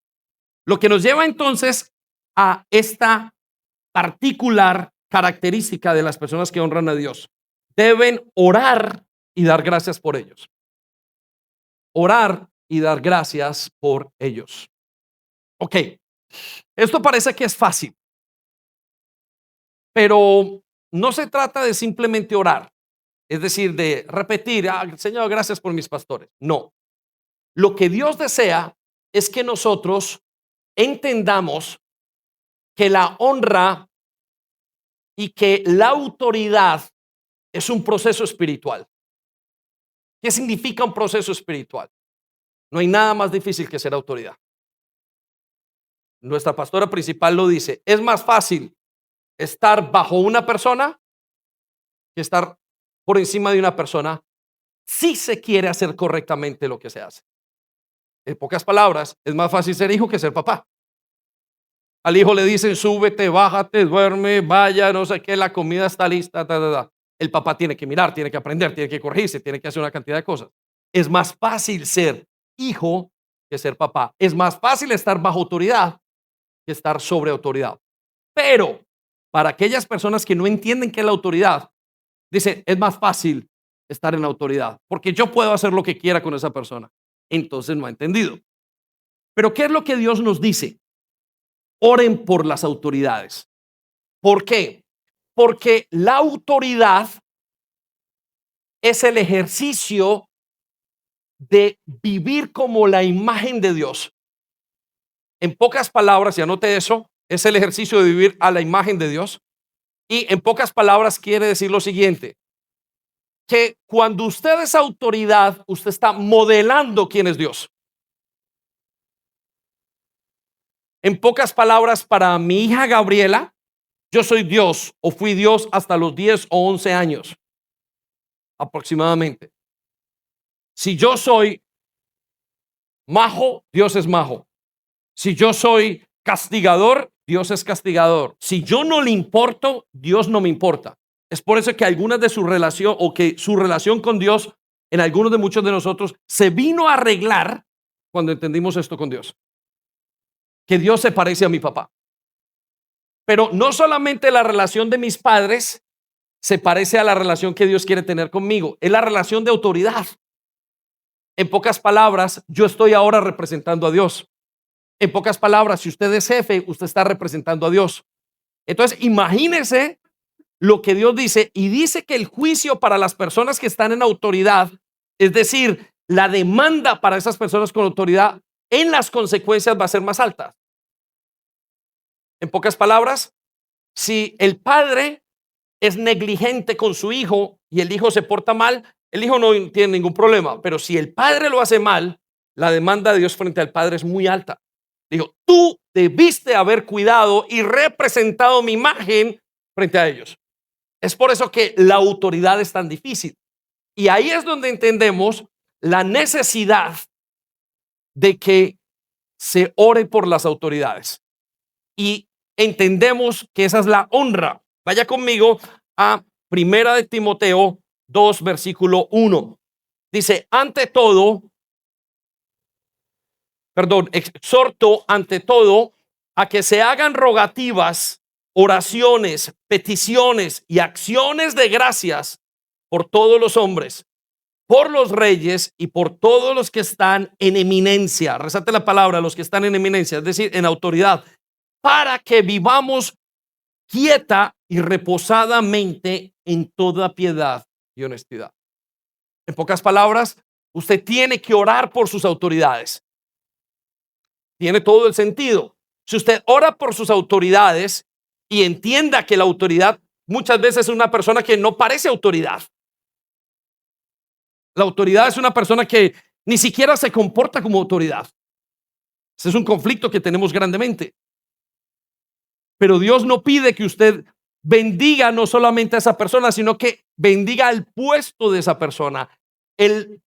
Lo que nos lleva entonces a esta particular característica de las personas que honran a Dios. Deben orar y dar gracias por ellos. Orar y dar gracias por ellos. Ok, esto parece que es fácil. Pero no se trata de simplemente orar, es decir, de repetir, Señor, gracias por mis pastores. No, lo que Dios desea es que nosotros entendamos que la honra y que la autoridad es un proceso espiritual. ¿Qué significa un proceso espiritual? No hay nada más difícil que ser autoridad. Nuestra pastora principal lo dice, es más fácil estar bajo una persona que estar por encima de una persona si se quiere hacer correctamente lo que se hace. En pocas palabras, es más fácil ser hijo que ser papá. Al hijo le dicen, súbete, bájate, duerme, vaya, no sé qué, la comida está lista. El papá tiene que mirar, tiene que aprender, tiene que corregirse, tiene que hacer una cantidad de cosas. Es más fácil ser hijo que ser papá. Es más fácil estar bajo autoridad que estar sobre autoridad. Pero para aquellas personas que no entienden qué es la autoridad, dice, es más fácil estar en autoridad, porque yo puedo hacer lo que quiera con esa persona. Entonces no ha entendido. Pero ¿qué es lo que Dios nos dice? Oren por las autoridades. ¿Por qué? Porque la autoridad es el ejercicio de vivir como la imagen de Dios. En pocas palabras, y anote eso, es el ejercicio de vivir a la imagen de Dios. Y en pocas palabras quiere decir lo siguiente, que cuando usted es autoridad, usted está modelando quién es Dios. En pocas palabras, para mi hija Gabriela, yo soy Dios o fui Dios hasta los 10 o 11 años aproximadamente. Si yo soy majo, Dios es majo. Si yo soy castigador, Dios es castigador. Si yo no le importo, Dios no me importa. Es por eso que algunas de su relación o que su relación con Dios en algunos de muchos de nosotros se vino a arreglar cuando entendimos esto con Dios. Que Dios se parece a mi papá. Pero no solamente la relación de mis padres se parece a la relación que Dios quiere tener conmigo, es la relación de autoridad. En pocas palabras, yo estoy ahora representando a Dios. En pocas palabras, si usted es jefe, usted está representando a Dios. Entonces, imagínese lo que Dios dice, y dice que el juicio para las personas que están en autoridad, es decir, la demanda para esas personas con autoridad, en las consecuencias va a ser más alta. En pocas palabras, si el padre es negligente con su hijo y el hijo se porta mal, el hijo no tiene ningún problema, pero si el padre lo hace mal, la demanda de Dios frente al padre es muy alta. Digo, tú debiste haber cuidado y representado mi imagen frente a ellos. Es por eso que la autoridad es tan difícil. Y ahí es donde entendemos la necesidad de que se ore por las autoridades. Y entendemos que esa es la honra. Vaya conmigo a Primera de Timoteo 2, versículo 1. Dice, exhorto ante todo a que se hagan rogativas, oraciones, peticiones y acciones de gracias por todos los hombres, por los reyes y por todos los que están en eminencia. Resalte la palabra, los que están en eminencia, es decir, en autoridad, para que vivamos quieta y reposadamente en toda piedad y honestidad. En pocas palabras, usted tiene que orar por sus autoridades. Tiene todo el sentido. Si usted ora por sus autoridades y entienda que la autoridad muchas veces es una persona que no parece autoridad. La autoridad es una persona que ni siquiera se comporta como autoridad. Ese es un conflicto que tenemos grandemente. Pero Dios no pide que usted bendiga no solamente a esa persona, sino que bendiga el puesto de esa persona, el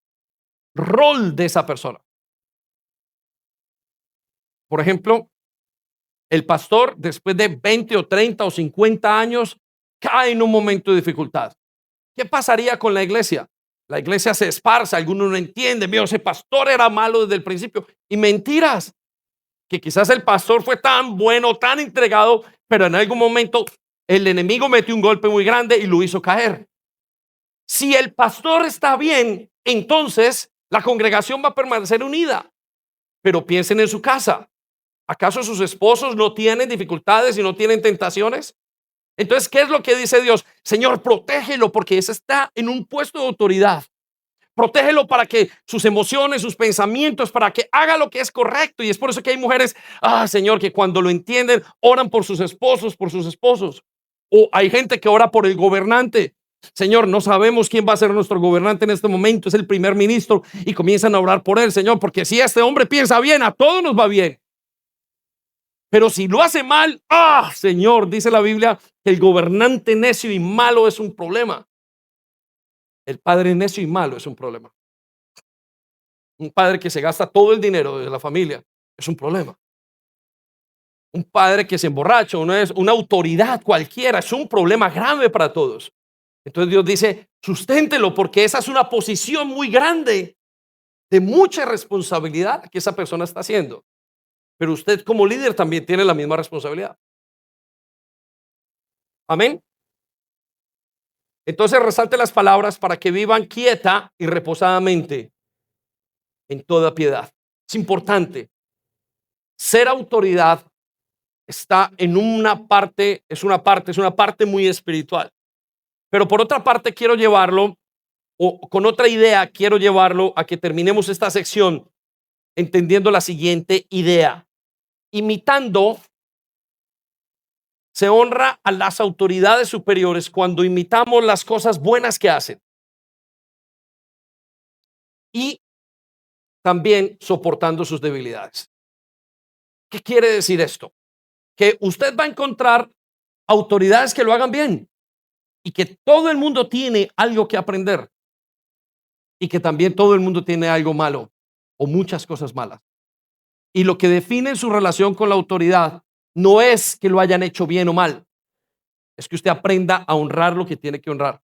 rol de esa persona. Por ejemplo, el pastor, después de 20 o 30 o 50 años, cae en un momento de dificultad. ¿Qué pasaría con la iglesia? La iglesia se esparce, algunos no entienden, mío, ese pastor era malo desde el principio. Y mentiras, que quizás el pastor fue tan bueno, tan entregado, pero en algún momento el enemigo metió un golpe muy grande y lo hizo caer. Si el pastor está bien, entonces la congregación va a permanecer unida. Pero piensen en su casa. ¿Acaso sus esposos no tienen dificultades y no tienen tentaciones? Entonces, ¿qué es lo que dice Dios? Señor, protégelo porque ese está en un puesto de autoridad. Protégelo para que sus emociones, sus pensamientos, para que haga lo que es correcto. Y es por eso que hay mujeres, Señor, que cuando lo entienden, oran por sus esposos, por sus esposos. O hay gente que ora por el gobernante. Señor, no sabemos quién va a ser nuestro gobernante en este momento. Es el primer ministro y comienzan a orar por él, Señor, porque si este hombre piensa bien, a todos nos va bien. Pero si lo hace mal, Señor, dice la Biblia que el gobernante necio y malo es un problema. El padre necio y malo es un problema. Un padre que se gasta todo el dinero de la familia es un problema. Un padre que se emborracha, una autoridad cualquiera, es un problema grave para todos. Entonces Dios dice, susténtelo porque esa es una posición muy grande de mucha responsabilidad que esa persona está haciendo. Pero usted como líder también tiene la misma responsabilidad. Amén. Entonces resalte las palabras para que vivan quieta y reposadamente en toda piedad. Es importante. Ser autoridad está en una parte, es una parte muy espiritual. Pero por otra parte quiero llevarlo, o con otra idea quiero llevarlo a que terminemos esta sección entendiendo la siguiente idea. Imitando, se honra a las autoridades superiores cuando imitamos las cosas buenas que hacen. Y también soportando sus debilidades. ¿Qué quiere decir esto? Que usted va a encontrar autoridades que lo hagan bien y que todo el mundo tiene algo que aprender y que también todo el mundo tiene algo malo o muchas cosas malas. Y lo que define su relación con la autoridad no es que lo hayan hecho bien o mal, es que usted aprenda a honrar lo que tiene que honrar.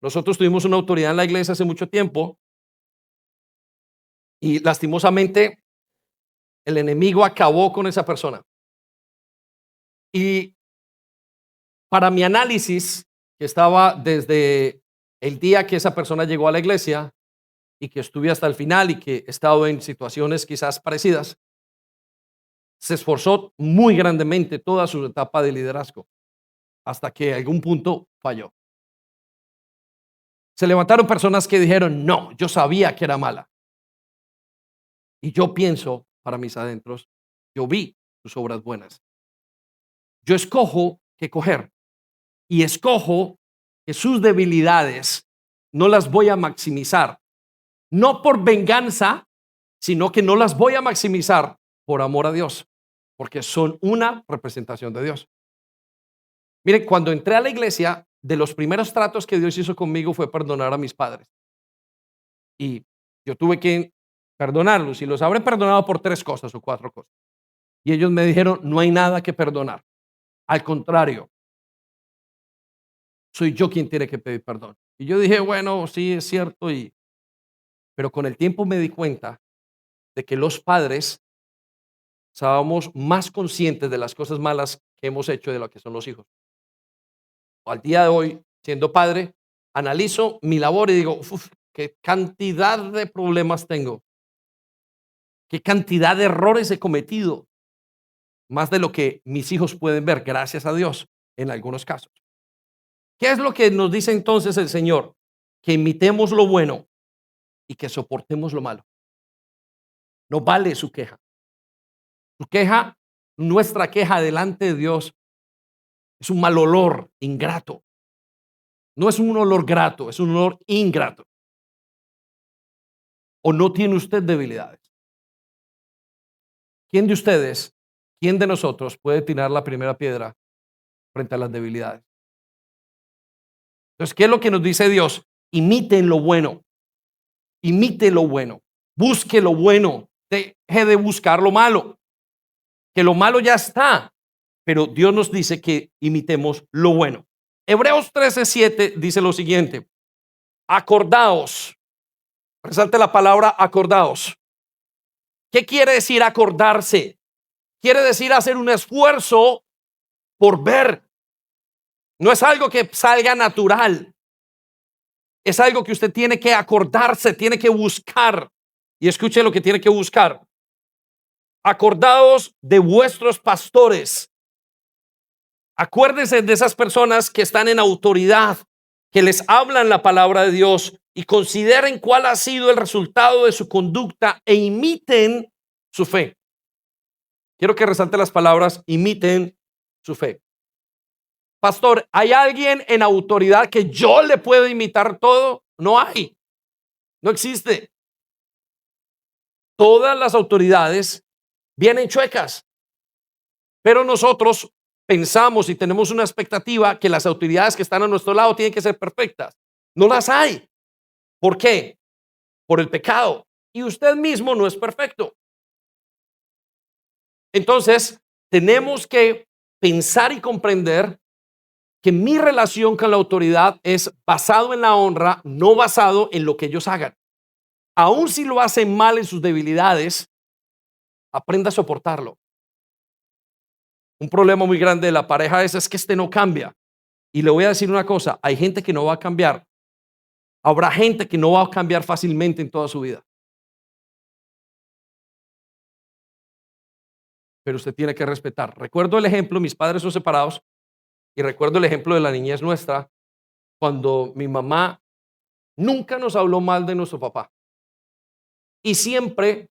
Nosotros tuvimos una autoridad en la iglesia hace mucho tiempo y lastimosamente el enemigo acabó con esa persona. Y para mi análisis, que estaba desde el día que esa persona llegó a la iglesia y que estuve hasta el final y que he estado en situaciones quizás parecidas, se esforzó muy grandemente toda su etapa de liderazgo hasta que a algún punto falló. Se levantaron personas que dijeron, no, yo sabía que era mala. Y yo pienso, para mis adentros, yo vi sus obras buenas. Yo escojo qué coger y escojo que sus debilidades no las voy a maximizar, no por venganza, sino que no las voy a maximizar por amor a Dios, porque son una representación de Dios. Miren, cuando entré a la iglesia, de los primeros tratos que Dios hizo conmigo fue perdonar a mis padres. Y yo tuve que perdonarlos y los habré perdonado por 3 cosas o 4 cosas. Y ellos me dijeron, no hay nada que perdonar. Al contrario, soy yo quien tiene que pedir perdón. Y yo dije, bueno, sí, es cierto. Pero con el tiempo me di cuenta de que los padres estábamos más conscientes de las cosas malas que hemos hecho de lo que son los hijos. Al día de hoy, siendo padre, analizo mi labor y digo, uf, qué cantidad de problemas tengo, qué cantidad de errores he cometido, más de lo que mis hijos pueden ver, gracias a Dios, en algunos casos. ¿Qué es lo que nos dice entonces el Señor? Que imitemos lo bueno y que soportemos lo malo. No vale su queja. Su queja, nuestra queja delante de Dios, es un mal olor ingrato. No es un olor grato, es un olor ingrato. ¿O no tiene usted debilidades? ¿Quién de ustedes, quién de nosotros puede tirar la primera piedra frente a las debilidades? Entonces, ¿qué es lo que nos dice Dios? Imiten lo bueno, imite lo bueno, busque lo bueno, deje de buscar lo malo, que lo malo ya está, pero Dios nos dice que imitemos lo bueno. Hebreos 13:7 dice lo siguiente: acordaos, resalte la palabra acordaos. ¿Qué quiere decir acordarse? Quiere decir hacer un esfuerzo por ver. No es algo que salga natural. Es algo que usted tiene que acordarse, tiene que buscar. Y escuche lo que tiene que buscar. Acordaos de vuestros pastores. Acuérdense de esas personas que están en autoridad, que les hablan la palabra de Dios y consideren cuál ha sido el resultado de su conducta e imiten su fe. Quiero que resalte las palabras, imiten su fe. Pastor, ¿hay alguien en autoridad que yo le pueda imitar todo? No hay, no existe. Todas las autoridades vienen chuecas, pero nosotros pensamos y tenemos una expectativa que las autoridades que están a nuestro lado tienen que ser perfectas. No las hay. ¿Por qué? Por el pecado. Y usted mismo no es perfecto. Entonces, tenemos que pensar y comprender que mi relación con la autoridad es basado en la honra, no basado en lo que ellos hagan. Aun si lo hacen mal en sus debilidades, aprenda a soportarlo. Un problema muy grande de la pareja es que este no cambia. Y le voy a decir una cosa, hay gente que no va a cambiar. Habrá gente que no va a cambiar fácilmente en toda su vida. Pero usted tiene que respetar. Recuerdo el ejemplo, mis padres son separados, y recuerdo el ejemplo de la niñez nuestra, cuando mi mamá nunca nos habló mal de nuestro papá y siempre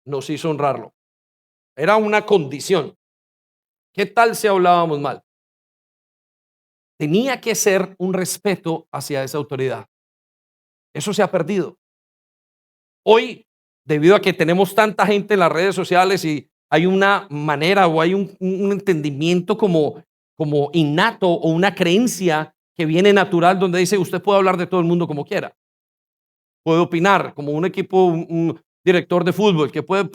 nos hizo honrarlo. Era una condición. ¿Qué tal si hablábamos mal? Tenía que ser un respeto hacia esa autoridad. Eso se ha perdido. Hoy, debido a que tenemos tanta gente en las redes sociales y hay una manera o hay un entendimiento como innato o una creencia que viene natural donde dice usted puede hablar de todo el mundo como quiera. Puede opinar como un equipo, un director de fútbol que puede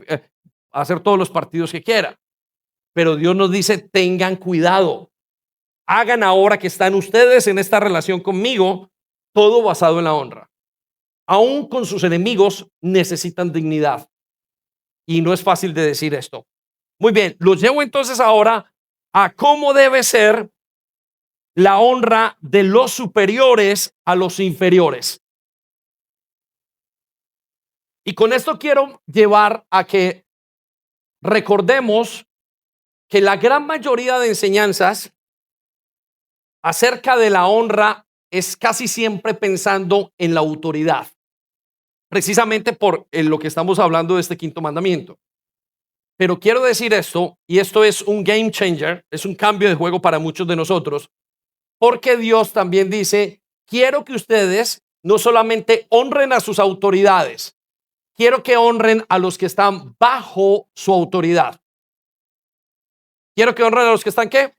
hacer todos los partidos que quiera. Pero Dios nos dice tengan cuidado. Hagan ahora que están ustedes en esta relación conmigo todo basado en la honra. Aún con sus enemigos necesitan dignidad. Y no es fácil de decir esto. Muy bien, los llevo entonces ahora a cómo debe ser la honra de los superiores a los inferiores. Y con esto quiero llevar a que recordemos que la gran mayoría de enseñanzas acerca de la honra es casi siempre pensando en la autoridad. Precisamente por lo que estamos hablando de este quinto mandamiento. Pero quiero decir esto, y esto es un game changer, es un cambio de juego para muchos de nosotros, porque Dios también dice, quiero que ustedes no solamente honren a sus autoridades, quiero que honren a los que están bajo su autoridad. Quiero que honren a los que están, ¿qué?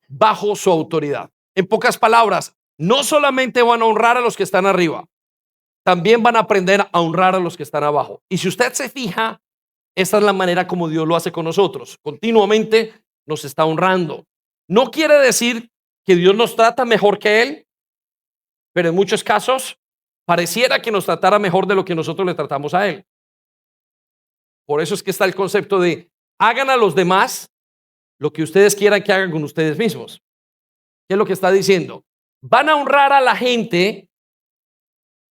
Bajo su autoridad. En pocas palabras, no solamente van a honrar a los que están arriba, también van a aprender a honrar a los que están abajo. Y si usted se fija, esta es la manera como Dios lo hace con nosotros. Continuamente nos está honrando. No quiere decir que Dios nos trata mejor que Él, pero en muchos casos pareciera que nos tratara mejor de lo que nosotros le tratamos a Él. Por eso es que está el concepto de hagan a los demás lo que ustedes quieran que hagan con ustedes mismos. ¿Qué es lo que está diciendo? Van a honrar a la gente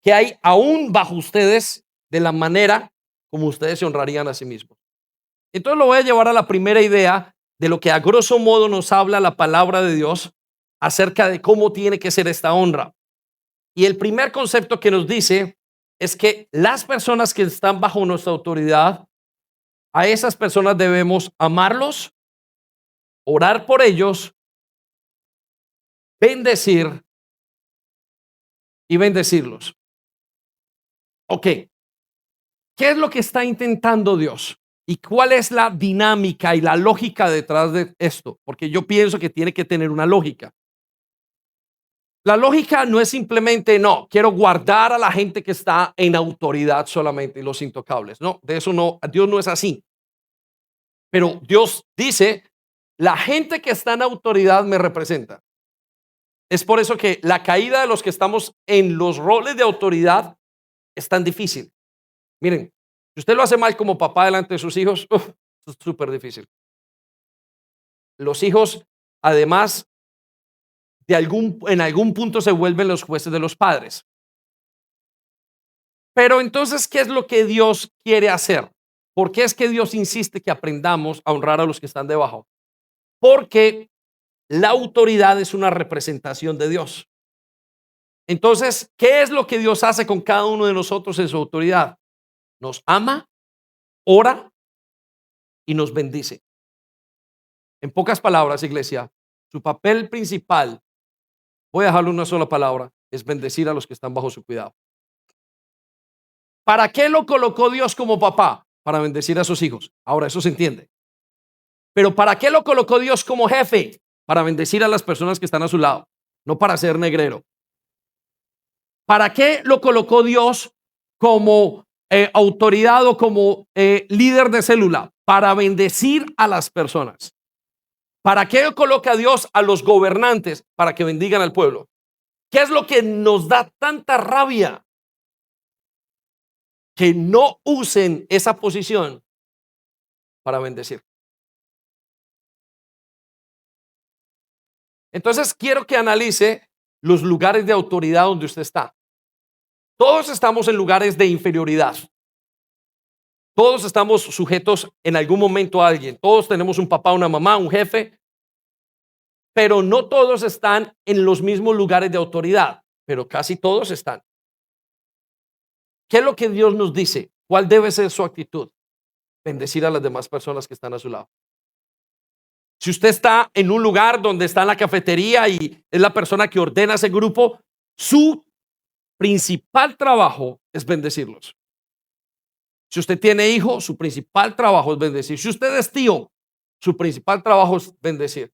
que hay aún bajo ustedes de la manera como ustedes se honrarían a sí mismos. Entonces lo voy a llevar a la primera idea de lo que a grosso modo nos habla la palabra de Dios acerca de cómo tiene que ser esta honra. Y el primer concepto que nos dice es que las personas que están bajo nuestra autoridad, a esas personas debemos amarlos, orar por ellos, bendecir y bendecirlos. Ok, ¿qué es lo que está intentando Dios? ¿Y cuál es la dinámica y la lógica detrás de esto? Porque yo pienso que tiene que tener una lógica. La lógica no es simplemente, no, quiero guardar a la gente que está en autoridad solamente y los intocables. No, de eso no, Dios no es así. Pero Dios dice, la gente que está en autoridad me representa. Es por eso que la caída de los que estamos en los roles de autoridad es tan difícil. Miren, si usted lo hace mal como papá delante de sus hijos, es súper difícil. Los hijos, además, en algún punto se vuelven los jueces de los padres. Pero entonces, ¿qué es lo que Dios quiere hacer? ¿Por qué es que Dios insiste que aprendamos a honrar a los que están debajo? Porque la autoridad es una representación de Dios. Entonces, ¿qué es lo que Dios hace con cada uno de nosotros en su autoridad? Nos ama, ora y nos bendice. En pocas palabras, iglesia, su papel principal, voy a dejarle una sola palabra, es bendecir a los que están bajo su cuidado. ¿Para qué lo colocó Dios como papá? Para bendecir a sus hijos. Ahora, eso se entiende. Pero ¿para qué lo colocó Dios como jefe? Para bendecir a las personas que están a su lado, no para ser negrero. ¿Para qué lo colocó Dios como autoridad o como líder de célula? Para bendecir a las personas. ¿Para qué coloca Dios a los gobernantes? Para que bendigan al pueblo. ¿Qué es lo que nos da tanta rabia? Que no usen esa posición para bendecir. Entonces quiero que analice los lugares de autoridad donde usted está. Todos estamos en lugares de inferioridad. Todos estamos sujetos en algún momento a alguien. Todos tenemos un papá, una mamá, un jefe, pero no todos están en los mismos lugares de autoridad, pero casi todos están. ¿Qué es lo que Dios nos dice? ¿Cuál debe ser su actitud? Bendecir a las demás personas que están a su lado. Si usted está en un lugar donde está en la cafetería y es la persona que ordena ese grupo, su principal trabajo es bendecirlos. Si usted tiene hijos, su principal trabajo es bendecir. Si usted es tío, su principal trabajo es bendecir.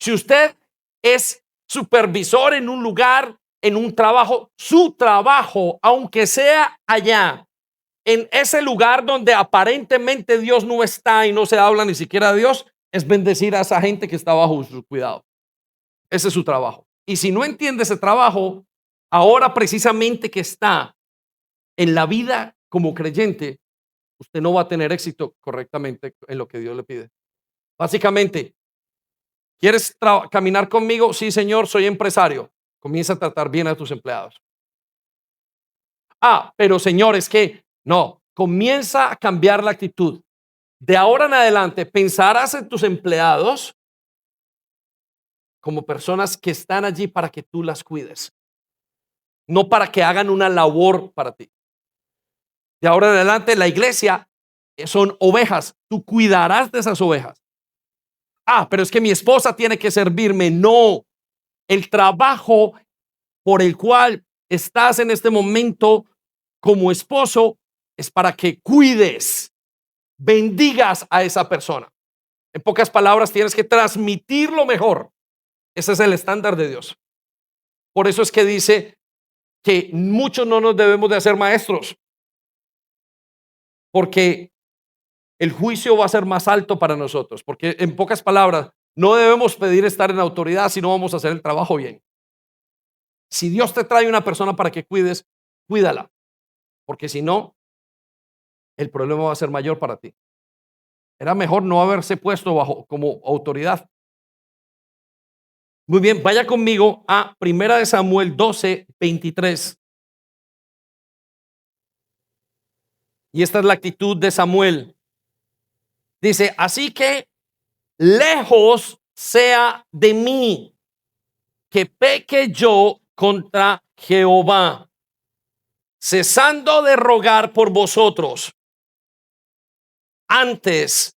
Si usted es supervisor en un lugar, en un trabajo, su trabajo, aunque sea allá, en ese lugar donde aparentemente Dios no está y no se habla ni siquiera de Dios, es bendecir a esa gente que está bajo su cuidado. Ese es su trabajo. Y si no entiende ese trabajo, ahora precisamente que está en la vida como creyente, usted no va a tener éxito correctamente en lo que Dios le pide. Básicamente, ¿quieres caminar conmigo? Sí, señor, soy empresario. Comienza a tratar bien a tus empleados. Pero señor, es que no, comienza a cambiar la actitud. De ahora en adelante, pensarás en tus empleados como personas que están allí para que tú las cuides, no para que hagan una labor para ti. De ahora en adelante, la iglesia son ovejas. Tú cuidarás de esas ovejas. Pero es que mi esposa tiene que servirme. No, el trabajo por el cual estás en este momento como esposo es para que cuides, bendigas a esa persona. En pocas palabras, tienes que transmitir lo mejor. Ese es el estándar de Dios. Por eso es que dice que muchos no nos debemos de hacer maestros, porque el juicio va a ser más alto para nosotros. Porque en pocas palabras, no debemos pedir estar en autoridad si no vamos a hacer el trabajo bien. Si Dios te trae una persona para que cuides, cuídala, porque si no, el problema va a ser mayor para ti. Era mejor no haberse puesto bajo como autoridad. Muy bien, vaya conmigo a Primera de Samuel 12:23. Y esta es la actitud de Samuel. Dice, así que lejos sea de mí que peque yo contra Jehová, cesando de rogar por vosotros. Antes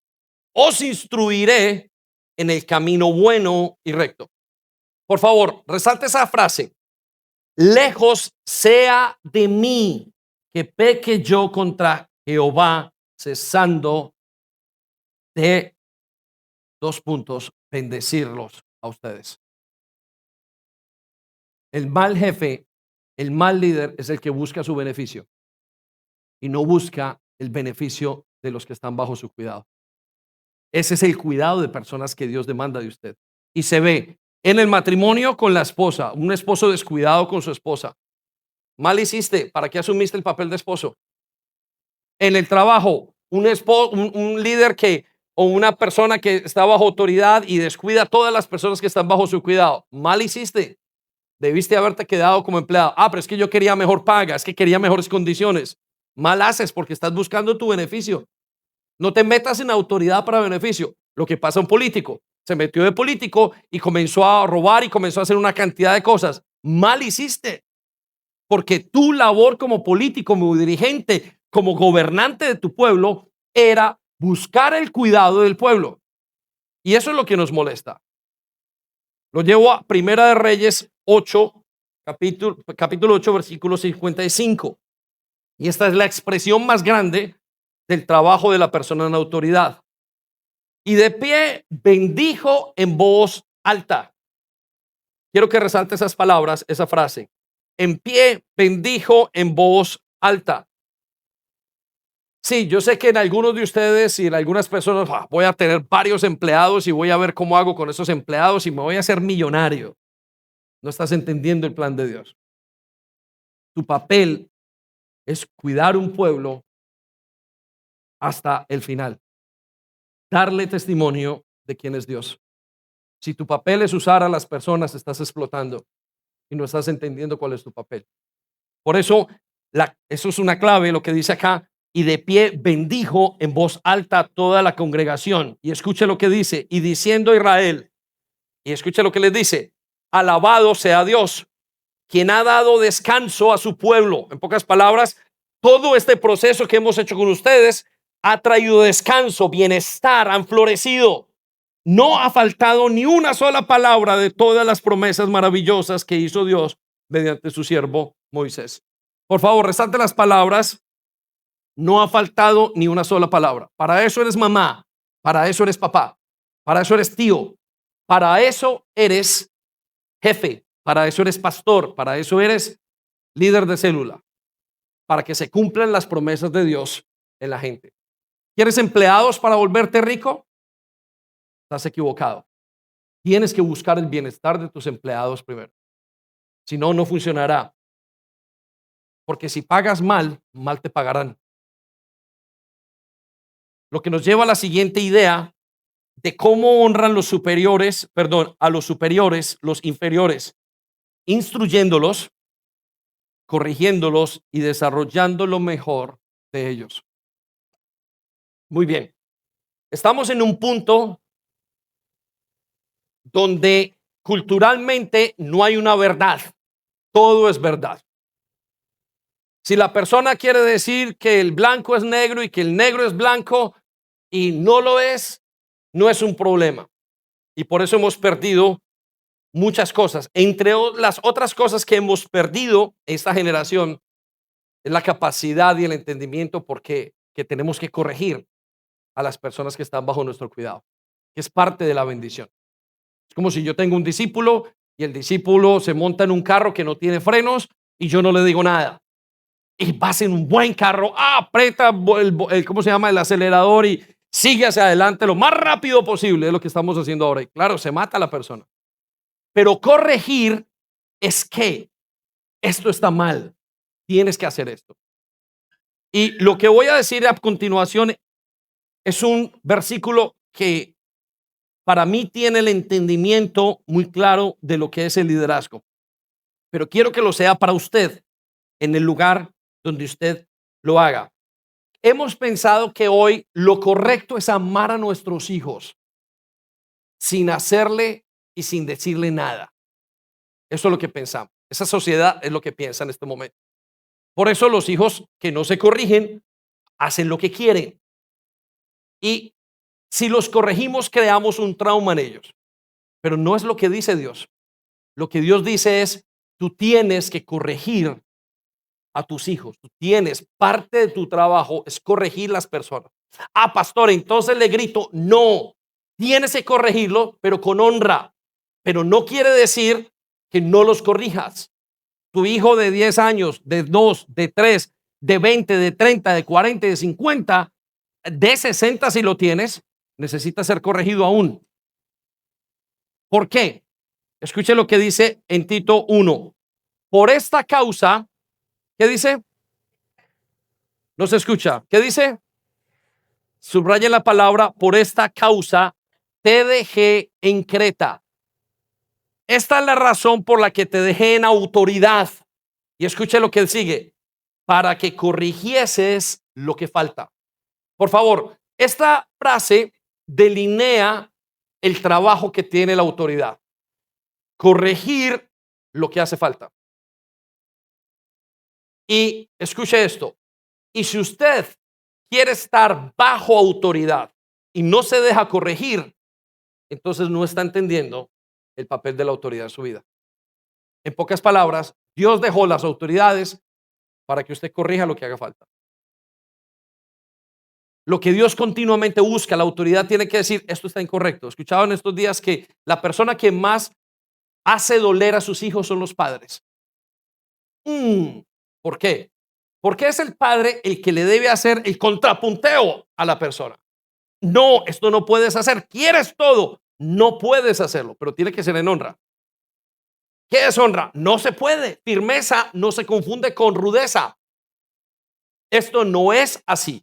os instruiré en el camino bueno y recto. Por favor, resalte esa frase. Lejos sea de mí que peque yo contra Jehová, cesando de bendecirlos a ustedes. El mal jefe, el mal líder es el que busca su beneficio y no busca el beneficio de los que están bajo su cuidado. Ese es el cuidado de personas que Dios demanda de usted. Y se ve en el matrimonio con la esposa, un esposo descuidado con su esposa. Mal hiciste, ¿para qué asumiste el papel de esposo? En el trabajo, un líder o una persona que está bajo autoridad y descuida a todas las personas que están bajo su cuidado. Mal hiciste. Debiste haberte quedado como empleado. Pero es que yo quería mejor paga, es que quería mejores condiciones. Mal haces porque estás buscando tu beneficio. No te metas en autoridad para beneficio. Lo que pasa a un político, se metió de político y comenzó a robar y comenzó a hacer una cantidad de cosas. Mal hiciste, porque tu labor como político, como dirigente, como gobernante de tu pueblo, era buscar el cuidado del pueblo. Y eso es lo que nos molesta. Lo llevo a Primera de Reyes 8, capítulo 8, versículo 55. Y esta es la expresión más grande del trabajo de la persona en autoridad. Y de pie bendijo en voz alta. Quiero que resalte esas palabras, esa frase. En pie bendijo en voz alta. Sí, yo sé que en algunos de ustedes y en algunas personas voy a tener varios empleados y voy a ver cómo hago con esos empleados y me voy a hacer millonario. No estás entendiendo el plan de Dios. Tu papel es cuidar un pueblo hasta el final. Darle testimonio de quién es Dios. Si tu papel es usar a las personas, estás explotando y no estás entendiendo cuál es tu papel. Por eso, eso es una clave, lo que dice acá. Y de pie bendijo en voz alta a toda la congregación. Y escuche lo que dice. Y diciendo Israel, y escuche lo que les dice: alabado sea Dios, quien ha dado descanso a su pueblo. En pocas palabras, todo este proceso que hemos hecho con ustedes ha traído descanso, bienestar, han florecido. No ha faltado ni una sola palabra de todas las promesas maravillosas que hizo Dios mediante su siervo Moisés. Por favor, resalte las palabras. No ha faltado ni una sola palabra. Para eso eres mamá, para eso eres papá, para eso eres tío, para eso eres jefe, para eso eres pastor, para eso eres líder de célula, para que se cumplan las promesas de Dios en la gente. ¿Quieres empleados para volverte rico? Estás equivocado. Tienes que buscar el bienestar de tus empleados primero. Si no, no funcionará. Porque si pagas mal, mal te pagarán. Lo que nos lleva a la siguiente idea de cómo honran los superiores, a los superiores, los inferiores, instruyéndolos, corrigiéndolos y desarrollando lo mejor de ellos. Muy bien. Estamos en un punto donde culturalmente no hay una verdad. Todo es verdad. Si la persona quiere decir que el blanco es negro y que el negro es blanco y no lo es, no es un problema. Y por eso hemos perdido muchas cosas. Entre las otras cosas que hemos perdido esta generación es la capacidad y el entendimiento porque que tenemos que corregir a las personas que están bajo nuestro cuidado, que es parte de la bendición. Es como si yo tengo un discípulo y el discípulo se monta en un carro que no tiene frenos y yo no le digo nada. Y vas en un buen carro, aprieta ¿cómo se llama? El acelerador y sigue hacia adelante lo más rápido posible. Es lo que estamos haciendo ahora. Y claro, se mata a la persona. Pero corregir es que esto está mal. Tienes que hacer esto. Y lo que voy a decir a continuación es un versículo que para mí tiene el entendimiento muy claro de lo que es el liderazgo. Pero quiero que lo sea para usted en el lugar donde usted lo haga. Hemos pensado que hoy lo correcto es amar a nuestros hijos sin hacerle y sin decirle nada. Eso es lo que pensamos. Esa sociedad es lo que piensa en este momento. Por eso los hijos que no se corrigen hacen lo que quieren. Y si los corregimos, creamos un trauma en ellos. Pero no es lo que dice Dios. Lo que Dios dice es, tú tienes que corregir a tus hijos. Tú tienes, parte de tu trabajo es corregir las personas. Ah, pastor, entonces le grito, no, tienes que corregirlo, pero con honra. Pero no quiere decir que no los corrijas. Tu hijo de 10 años, de 2, de 3, de 20, de 30, de 40, de 50, de 60 si lo tienes, necesita ser corregido aún. ¿Por qué? Escuche lo que dice en Tito 1. Por esta causa, ¿qué dice? No se escucha. ¿Qué dice? Subraya la palabra, por esta causa te dejé en Creta. Esta es la razón por la que te dejé en autoridad. Y escuche lo que sigue. Para que corrigieses lo que falta. Por favor, esta frase delinea el trabajo que tiene la autoridad. Corregir lo que hace falta. Y escuche esto. Y si usted quiere estar bajo autoridad y no se deja corregir, entonces no está entendiendo el papel de la autoridad en su vida. En pocas palabras, Dios dejó las autoridades para que usted corrija lo que haga falta. Lo que Dios continuamente busca, la autoridad tiene que decir, esto está incorrecto. Escuchaba en estos días que la persona que más hace doler a sus hijos son los padres. ¿Por qué? Porque es el padre el que le debe hacer el contrapunteo a la persona. No, esto no puedes hacer. Quieres todo. No puedes hacerlo, pero tiene que ser en honra. ¿Qué es honra? No se puede. Firmeza no se confunde con rudeza. Esto no es así.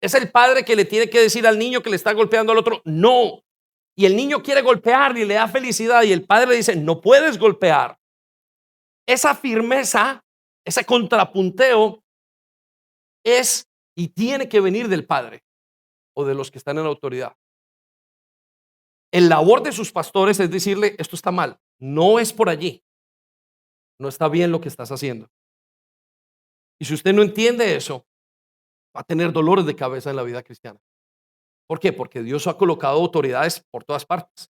Es el padre que le tiene que decir al niño que le está golpeando al otro, no. y el niño quiere golpear y le da felicidad y el padre le dice, no puedes golpear. Esa firmeza, ese contrapunteo es y tiene que venir del padre o de los que están en la autoridad. El labor de sus pastores es decirle, esto está mal, no es por allí, no está bien lo que estás haciendo. Y si usted no entiende eso, va a tener dolores de cabeza en la vida cristiana. ¿Por qué? Porque Dios ha colocado autoridades por todas partes.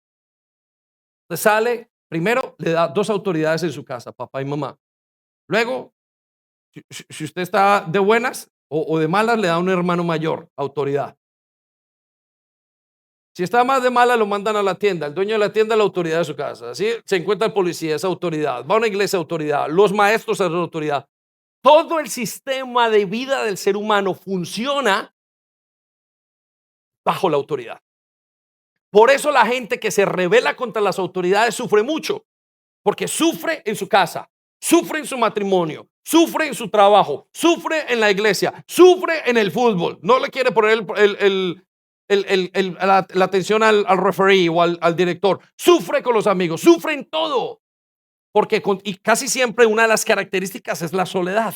Usted sale, primero le da dos autoridades en su casa, papá y mamá. Luego, si usted está de buenas o de malas, le da un hermano mayor, autoridad. Si está más de mala, lo mandan a la tienda. El dueño de la tienda es la autoridad de su casa. Así se encuentra el policía, es autoridad. Va a una iglesia, autoridad. Los maestros son autoridad. Todo el sistema de vida del ser humano funciona bajo la autoridad. Por eso la gente que se rebela contra las autoridades sufre mucho, porque sufre en su casa, sufre en su matrimonio, sufre en su trabajo, sufre en la iglesia, sufre en el fútbol. No le quiere poner la atención al referee o al director. Sufre con los amigos, sufre en todo. Porque y casi siempre una de las características es la soledad.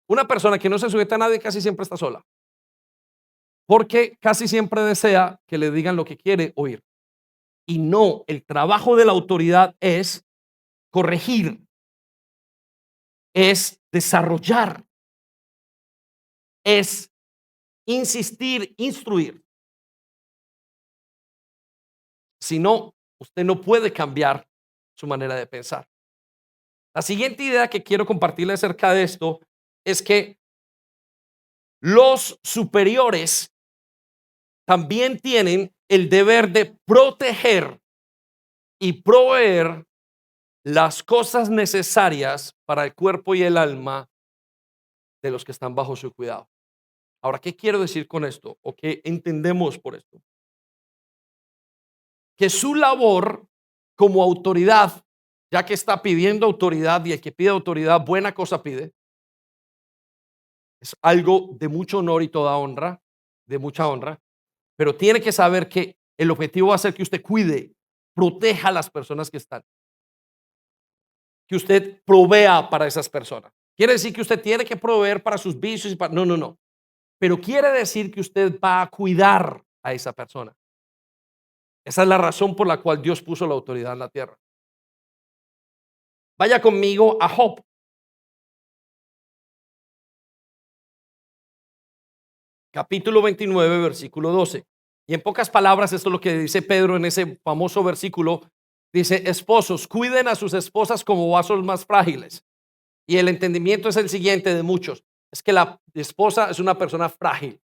Una persona que no se sujeta a nadie casi siempre está sola. Porque casi siempre desea que le digan lo que quiere oír. Y no, el trabajo de la autoridad es corregir, es desarrollar, es insistir, instruir. Si no, usted no puede cambiar su manera de pensar. La siguiente idea que quiero compartirle acerca de esto es que los superiores también tienen el deber de proteger y proveer las cosas necesarias para el cuerpo y el alma de los que están bajo su cuidado. Ahora, ¿qué quiero decir con esto? ¿O qué entendemos por esto? Que su labor como autoridad, ya que está pidiendo autoridad y el que pide autoridad, buena cosa pide, es algo de mucho honor y toda honra, de mucha honra, pero tiene que saber que el objetivo va a ser que usted cuide, proteja a las personas que están, que usted provea para esas personas. Quiere decir que usted tiene que proveer para sus vicios y para... No, no, no. Pero quiere decir que usted va a cuidar a esa persona. Esa es la razón por la cual Dios puso la autoridad en la tierra. Vaya conmigo a Job. Capítulo 29, versículo 12. Y en pocas palabras, esto es lo que dice Pedro en ese famoso versículo. Dice, esposos, cuiden a sus esposas como vasos más frágiles. Y el entendimiento es el siguiente de muchos. Es que la esposa es una persona frágil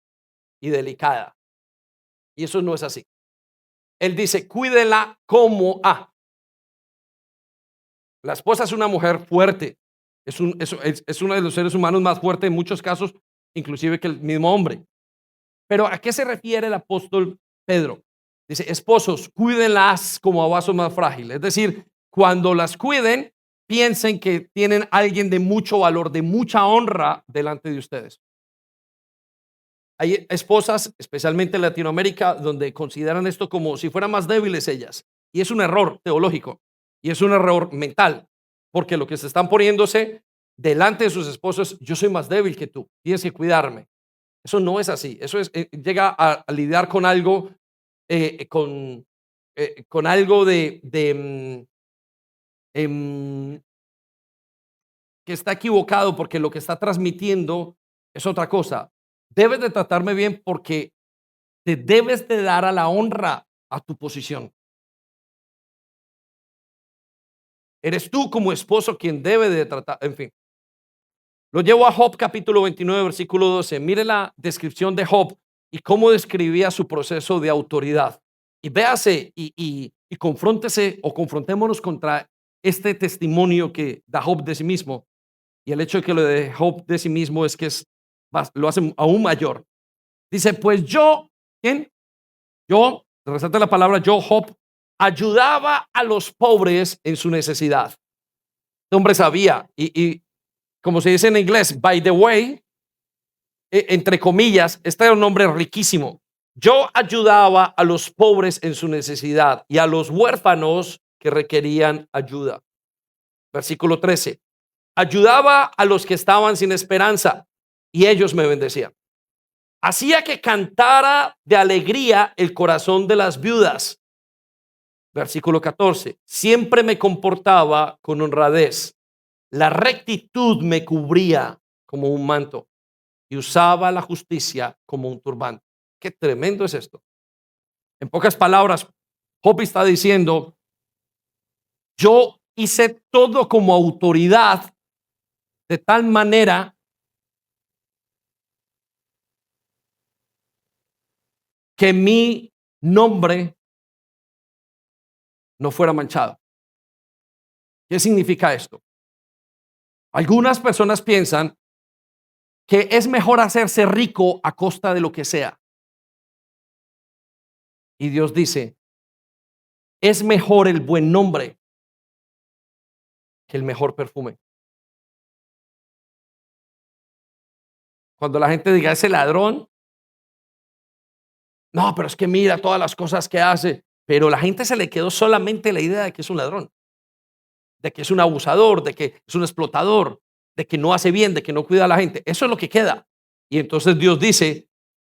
y delicada. Y eso no es así. Él dice, cuídenla como a. La esposa es una mujer fuerte. Es uno de los seres humanos más fuertes en muchos casos, inclusive que el mismo hombre. Pero ¿a qué se refiere el apóstol Pedro? Dice, esposos, cuídenlas como a vasos más frágiles. Es decir, cuando las cuiden, piensen que tienen a alguien de mucho valor, de mucha honra delante de ustedes. Hay esposas, especialmente en Latinoamérica, donde consideran esto como si fueran más débiles ellas. Y es un error teológico y es un error mental, porque lo que se están poniéndose delante de sus esposos, yo soy más débil que tú, tienes que cuidarme. Eso no es así. Eso es, llega a lidiar con algo, con algo em, que está equivocado, porque lo que está transmitiendo es otra cosa. Debes de tratarme bien porque te debes de dar a la honra a tu posición. Eres tú como esposo quien debe de tratar, en fin. Lo llevo a Job capítulo 29, versículo 12. Mire la descripción de Job y cómo describía su proceso de autoridad. Y véase y confróntese o confrontémonos contra este testimonio que da Job de sí mismo. Y el hecho de que lo de Job de sí mismo es que lo hace aún mayor. Dice, pues yo, ¿quién? Yo, resalta la palabra yo, Job, ayudaba a los pobres en su necesidad. Este hombre sabía y como se dice en inglés, by the way, entre comillas, este era un hombre riquísimo. Yo ayudaba a los pobres en su necesidad y a los huérfanos que requerían ayuda. Versículo 13. Ayudaba a los que estaban sin esperanza y ellos me bendecían. Hacía que cantara de alegría el corazón de las viudas. Versículo 14. Siempre me comportaba con honradez. La rectitud me cubría como un manto y usaba la justicia como un turbante. Qué tremendo es esto. En pocas palabras, Job está diciendo, yo hice todo como autoridad de tal manera que mi nombre no fuera manchado. ¿Qué significa esto? Algunas personas piensan que es mejor hacerse rico a costa de lo que sea. Y Dios dice, es mejor el buen nombre que el mejor perfume. Cuando la gente diga ese ladrón, no, pero es que mira todas las cosas que hace, pero la gente se le quedó solamente la idea de que es un ladrón, de que es un abusador, de que es un explotador, de que no hace bien, de que no cuida a la gente. Eso es lo que queda. Y entonces Dios dice,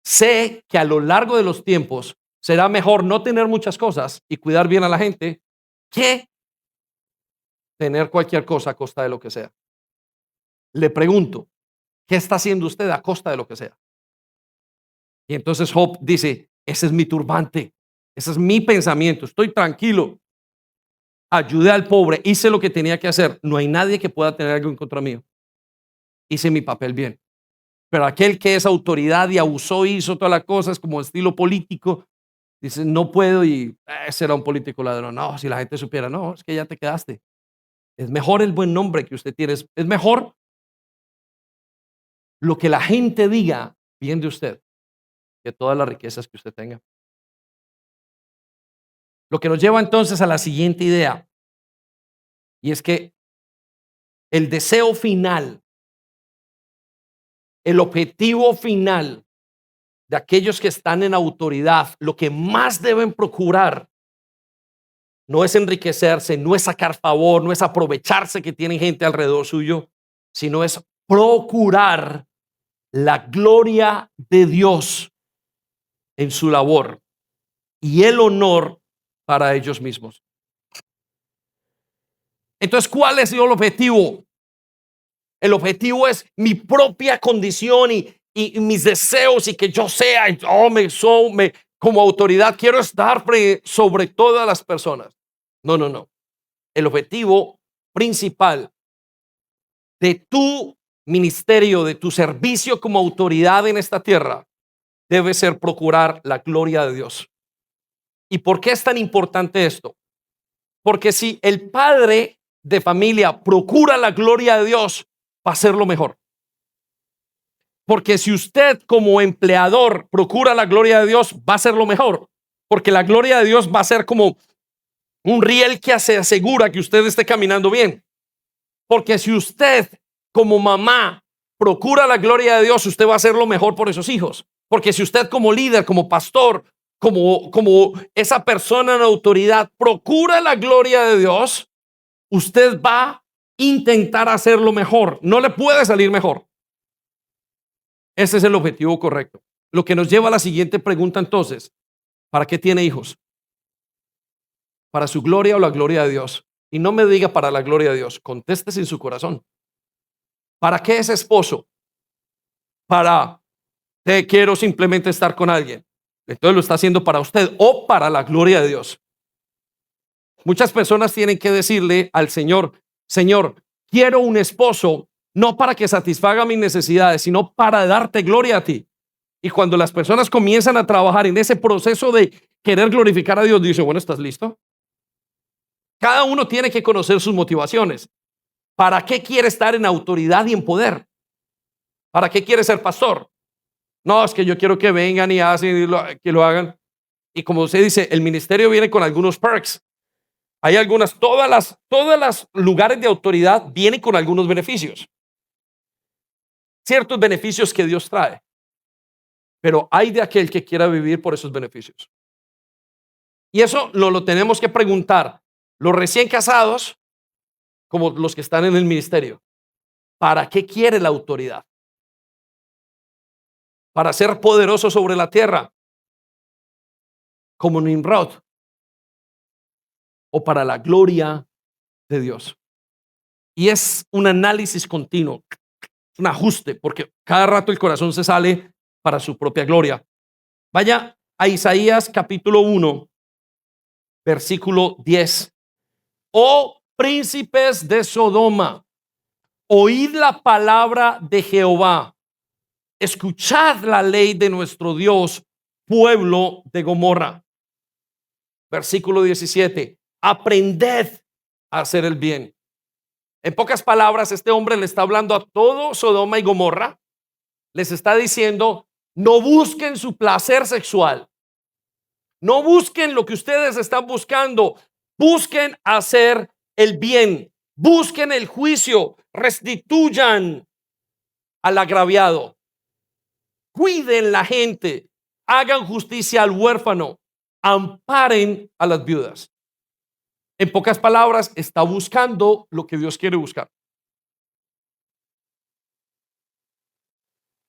sé que a lo largo de los tiempos será mejor no tener muchas cosas y cuidar bien a la gente que tener cualquier cosa a costa de lo que sea. Le pregunto, ¿qué está haciendo usted a costa de lo que sea? Y entonces Job dice, ese es mi turbante, ese es mi pensamiento, estoy tranquilo, ayudé al pobre, hice lo que tenía que hacer, no hay nadie que pueda tener algo en contra mío, hice mi papel bien. Pero aquel que es autoridad y abusó, hizo todas las cosas como estilo político, dice, no puedo y ese era un político ladrón. No, si la gente supiera, no, es que ya te quedaste. Es mejor el buen nombre que usted tiene, es mejor lo que la gente diga bien de usted que todas las riquezas que usted tenga. Lo que nos lleva entonces a la siguiente idea, y es que el deseo final, el objetivo final de aquellos que están en autoridad, lo que más deben procurar no es enriquecerse, no es sacar favor, no es aprovecharse que tienen gente alrededor suyo, sino es procurar la gloria de Dios en su labor y el honor para ellos mismos. Entonces, ¿cuál es el objetivo? El objetivo es mi propia condición y mis deseos y que yo sea, como autoridad, quiero estar sobre todas las personas. No, no, no. El objetivo principal de tu ministerio, de tu servicio como autoridad en esta tierra, debe ser procurar la gloria de Dios. ¿Y por qué es tan importante esto? Porque si el padre de familia procura la gloria de Dios, va a ser lo mejor. Porque si usted como empleador procura la gloria de Dios, va a ser lo mejor. Porque la gloria de Dios va a ser como un riel que se asegura que usted esté caminando bien. Porque si usted como mamá procura la gloria de Dios, usted va a hacer lo mejor por esos hijos. Porque si usted como líder, como pastor, como esa persona en autoridad procura la gloria de Dios, usted va a intentar hacerlo mejor. No le puede salir mejor. Ese es el objetivo correcto. Lo que nos lleva a la siguiente pregunta entonces. ¿Para qué tiene hijos? ¿Para su gloria o la gloria de Dios? Y no me diga para la gloria de Dios. Contéstese en su corazón. ¿Para qué es esposo? Para te quiero simplemente estar con alguien. Entonces lo está haciendo para usted o para la gloria de Dios. Muchas personas tienen que decirle al Señor, Señor, quiero un esposo no para que satisfaga mis necesidades, sino para darte gloria a ti. Y cuando las personas comienzan a trabajar en ese proceso de querer glorificar a Dios, dice, bueno, ¿estás listo? Cada uno tiene que conocer sus motivaciones. ¿Para qué quiere estar en autoridad y en poder? ¿Para qué quiere ser pastor? No, es que yo quiero que vengan y hacen que lo hagan. Y como usted dice, el ministerio viene con algunos perks. Hay algunas, todas las lugares de autoridad vienen con algunos beneficios. Ciertos beneficios que Dios trae. pero hay de aquel que quiera vivir por esos beneficios. Y eso lo tenemos que preguntar los recién casados como los que están en el ministerio. ¿Para qué quiere la autoridad? ¿Para ser poderoso sobre la tierra como Nimrod? ¿O para la gloria de Dios? Y es un análisis continuo, un ajuste, porque cada rato el corazón se sale para su propia gloria. Vaya a Isaías capítulo 1, versículo 10. Oh príncipes de Sodoma, oíd la palabra de Jehová, escuchad la ley de nuestro Dios, pueblo de Gomorra. Versículo 17, aprended a hacer el bien. En pocas palabras, este hombre le está hablando a todo Sodoma y Gomorra. Les está diciendo, no busquen su placer sexual. No busquen lo que ustedes están buscando. Busquen hacer el bien. Busquen el juicio. Restituyan al agraviado. Cuiden la gente. Hagan justicia al huérfano. Amparen a las viudas. En pocas palabras, está buscando lo que Dios quiere buscar.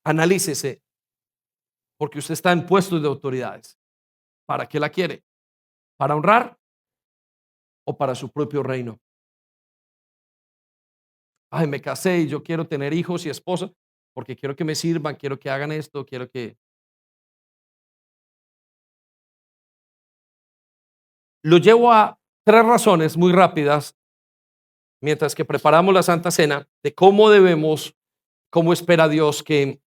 Analícese, porque usted está en puestos de autoridades. ¿Para qué la quiere? ¿Para honrar o para su propio reino? Ay, me casé y yo quiero tener hijos y esposa porque quiero que me sirvan, quiero que hagan esto, quiero que... Lo llevo a tres razones muy rápidas mientras que preparamos la Santa Cena de cómo debemos, cómo espera Dios que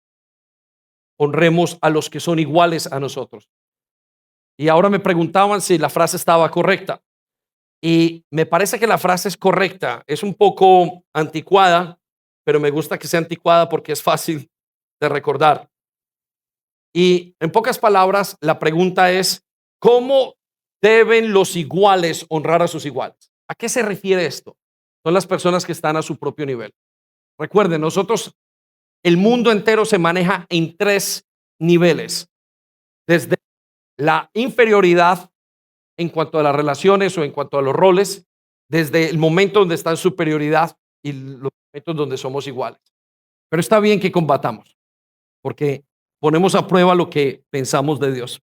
honremos a los que son iguales a nosotros. Y ahora me preguntaban si la frase estaba correcta. Y me parece que la frase es correcta. Es un poco anticuada, pero me gusta que sea anticuada porque es fácil de recordar. Y en pocas palabras, la pregunta es, ¿cómo deben los iguales honrar a sus iguales? ¿A qué se refiere esto? Son las personas que están a su propio nivel. Recuerden, nosotros, el mundo entero se maneja en tres niveles. Desde la inferioridad en cuanto a las relaciones o en cuanto a los roles, desde el momento donde está en superioridad y los momentos donde somos iguales. Pero está bien que combatamos, porque ponemos a prueba lo que pensamos de Dios.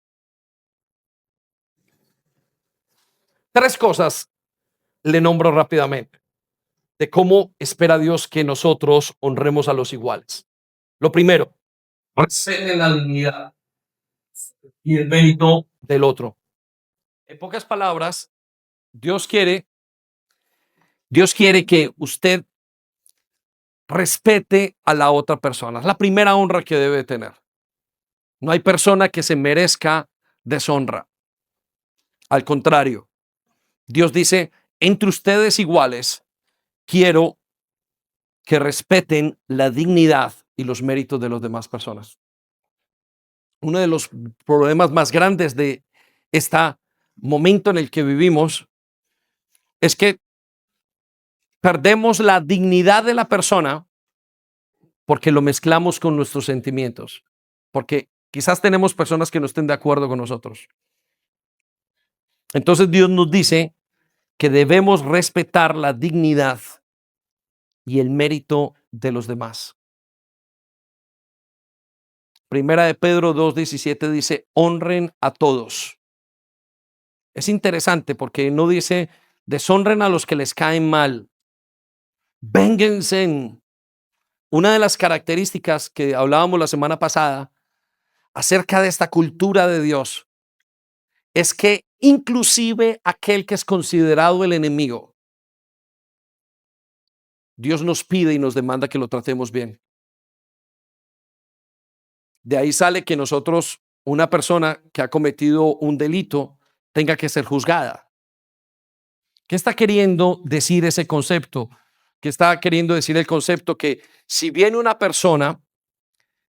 Tres cosas le nombro rápidamente de cómo espera Dios que nosotros honremos a los iguales. Lo primero, respeten la dignidad y el mérito del otro. En pocas palabras, Dios quiere que usted respete a la otra persona. Es la primera honra que debe tener. No hay persona que se merezca deshonra. Al contrario, Dios dice, entre ustedes iguales, quiero que respeten la dignidad y los méritos de las demás personas. Uno de los problemas más grandes de este momento en el que vivimos es que perdemos la dignidad de la persona porque lo mezclamos con nuestros sentimientos, porque quizás tenemos personas que no estén de acuerdo con nosotros. Entonces Dios nos dice que debemos respetar la dignidad y el mérito de los demás. Primera de Pedro 2:17 dice, honren a todos. Es interesante porque no dice, deshonren a los que les caen mal. Vénganse. Una de las características que hablábamos la semana pasada acerca de esta cultura de Dios es que inclusive aquel que es considerado el enemigo, Dios nos pide y nos demanda que lo tratemos bien. De ahí sale que nosotros, una persona que ha cometido un delito, tenga que ser juzgada. ¿Qué está queriendo decir ese concepto? ¿Qué está queriendo decir el concepto? Que si viene una persona,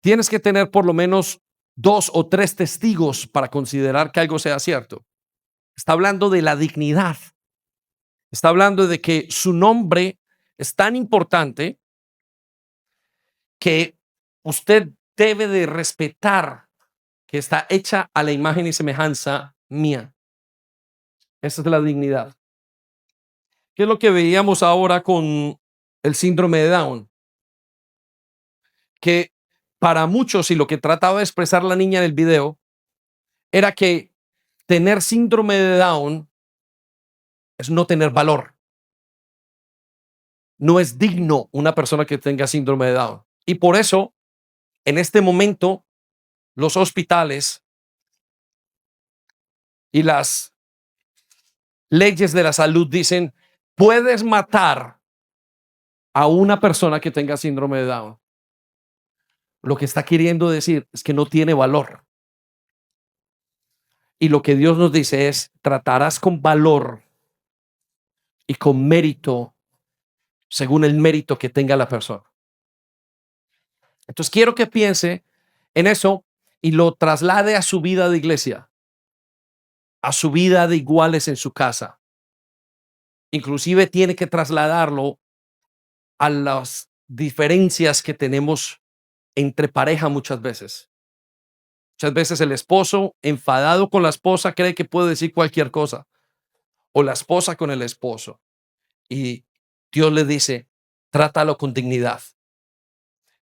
tienes que tener por lo menos 2 o 3 testigos para considerar que algo sea cierto. Está hablando de la dignidad. Está hablando de que su nombre es tan importante que usted debe de respetar que está hecha a la imagen y semejanza mía. Esa es la dignidad. ¿Qué es lo que veíamos ahora con el síndrome de Down? Que para muchos, y lo que trataba de expresar la niña en el video, era que tener síndrome de Down es no tener valor. No es digno una persona que tenga síndrome de Down. Y por eso, en este momento, los hospitales y las leyes de la salud dicen, puedes matar a una persona que tenga síndrome de Down. Lo que está queriendo decir es que no tiene valor. Y lo que Dios nos dice es, tratarás con valor y con mérito según el mérito que tenga la persona. Entonces quiero que piense en eso y lo traslade a su vida de iglesia, a su vida de iguales en su casa. Inclusive tiene que trasladarlo a las diferencias que tenemos entre pareja muchas veces. Muchas veces el esposo enfadado con la esposa cree que puede decir cualquier cosa, o la esposa con el esposo. Y Dios le dice, trátalo con dignidad,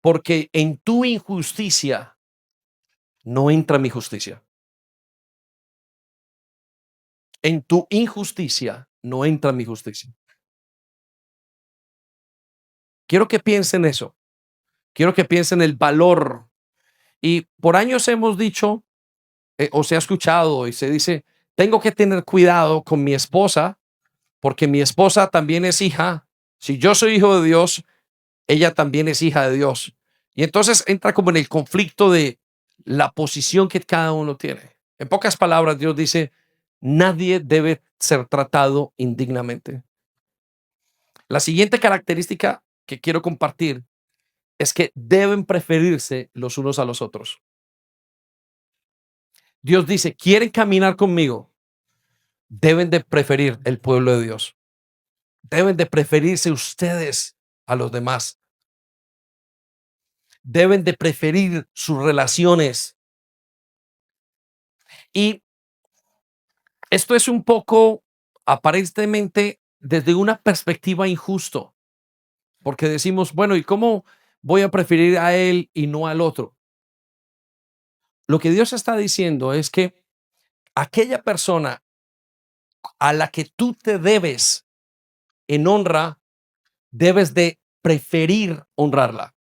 porque en tu injusticia no entra mi justicia. En tu injusticia no entra mi justicia. Quiero que piensen eso. Quiero que piensen el valor. Y por años hemos dicho, o se ha escuchado y se dice, tengo que tener cuidado con mi esposa porque mi esposa también es hija. Si yo soy hijo de Dios, ella también es hija de Dios. Y entonces entra como en el conflicto de la posición que cada uno tiene. En pocas palabras, Dios dice, nadie debe ser tratado indignamente. La siguiente característica que quiero compartir es que deben preferirse los unos a los otros. Dios dice, quieren caminar conmigo, deben de preferir el pueblo de Dios. Deben de preferirse ustedes a los demás. Deben de preferir sus relaciones. Y esto es un poco, aparentemente, desde una perspectiva injusto, porque decimos, bueno, ¿y cómo voy a preferir a él y no al otro? Lo que Dios está diciendo es que aquella persona a la que tú te debes en honra, debes de preferir honrarla.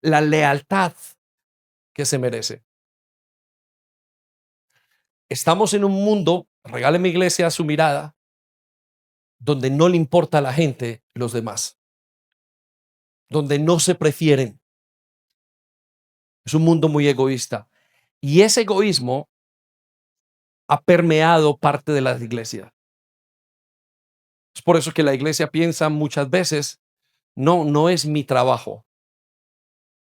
La lealtad que se merece. Estamos en un mundo, regale mi iglesia su mirada, donde no le importa a la gente los demás, donde no se prefieren. Es un mundo muy egoísta. Y ese egoísmo ha permeado parte de las iglesias. Es por eso que la iglesia piensa muchas veces, no es mi trabajo.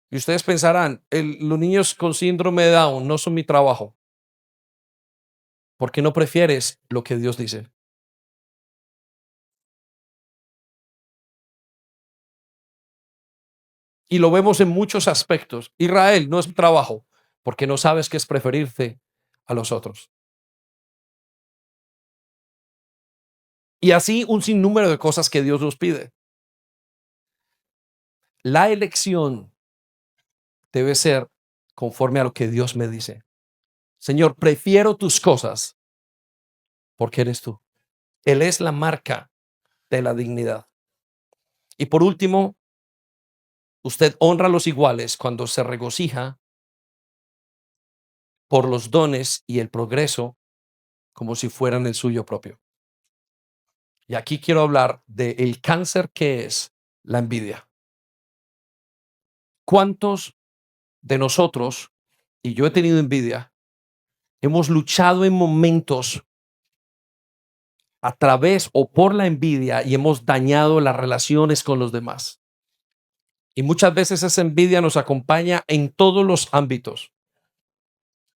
Y ustedes pensarán, los niños con síndrome de Down no son mi trabajo. ¿Por qué no prefieres lo que Dios dice? Y lo vemos en muchos aspectos. Israel no es mi trabajo, porque no sabes qué es preferirte a los otros. Y así un sinnúmero de cosas que Dios nos pide. La elección debe ser conforme a lo que Dios me dice. Señor, prefiero tus cosas porque eres tú. Él es la marca de la dignidad. Y por último, usted honra a los iguales cuando se regocija por los dones y el progreso como si fueran el suyo propio. Y aquí quiero hablar del cáncer que es la envidia. ¿Cuántos de nosotros, y yo he tenido envidia, hemos luchado en momentos a través o por la envidia y hemos dañado las relaciones con los demás? Y muchas veces esa envidia nos acompaña en todos los ámbitos.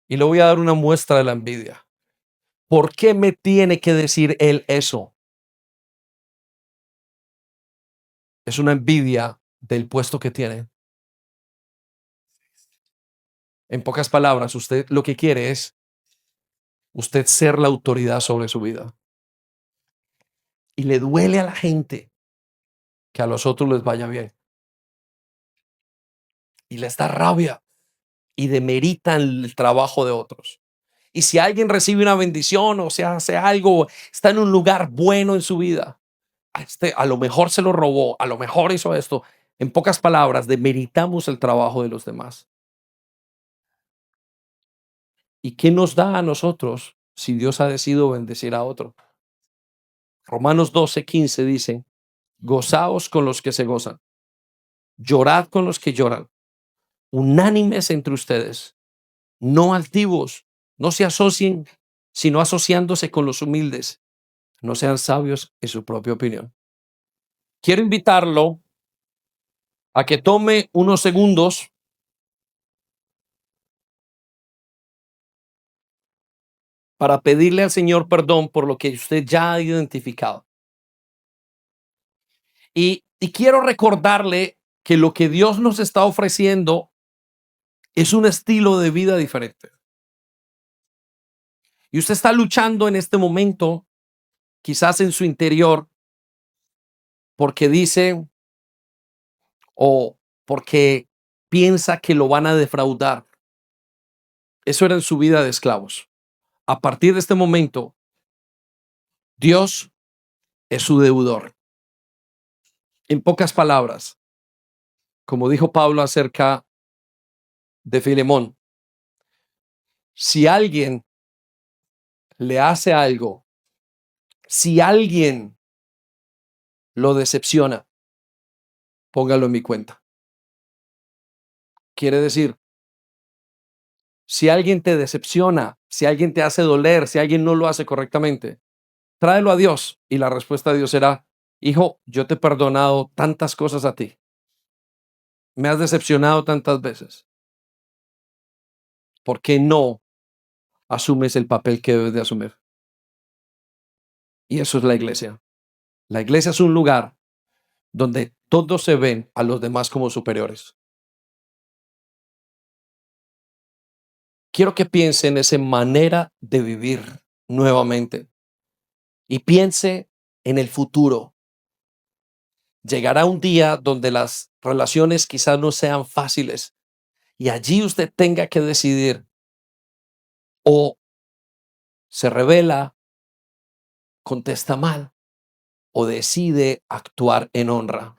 Y le voy a dar una muestra de la envidia. ¿Por qué me tiene que decir él eso? Es una envidia del puesto que tiene. En pocas palabras, usted lo que quiere es usted ser la autoridad sobre su vida. Y le duele a la gente que a los otros les vaya bien. Y les da rabia y demeritan el trabajo de otros. Y si alguien recibe una bendición o sea, hace algo, está en un lugar bueno en su vida, a lo mejor se lo robó, a lo mejor hizo esto. En pocas palabras, demeritamos el trabajo de los demás. ¿Y qué nos da a nosotros si Dios ha decidido bendecir a otro? Romanos 12:15 dice, gozaos con los que se gozan, llorad con los que lloran, unánimes entre ustedes, no altivos, no se asocien, sino asociándose con los humildes, no sean sabios en su propia opinión. Quiero invitarlo a que tome unos segundos para pedirle al Señor perdón por lo que usted ya ha identificado. Y quiero recordarle que lo que Dios nos está ofreciendo es un estilo de vida diferente. Y usted está luchando en este momento, quizás en su interior, porque dice o porque piensa que lo van a defraudar. Eso era en su vida de esclavos. A partir de este momento, Dios es su deudor. En pocas palabras, como dijo Pablo acerca de Filemón, si alguien le hace algo, si alguien lo decepciona, póngalo en mi cuenta. Quiere decir, si alguien te decepciona, si alguien te hace doler, si alguien no lo hace correctamente, tráelo a Dios y la respuesta de Dios será, hijo, yo te he perdonado tantas cosas a ti. Me has decepcionado tantas veces. ¿Por qué no asumes el papel que debes de asumir? Y eso es la iglesia. La iglesia es un lugar donde todos se ven a los demás como superiores. Quiero que piense en esa manera de vivir nuevamente y piense en el futuro. Llegará un día donde las relaciones quizás no sean fáciles y allí usted tenga que decidir o se revela, contesta mal o decide actuar en honra.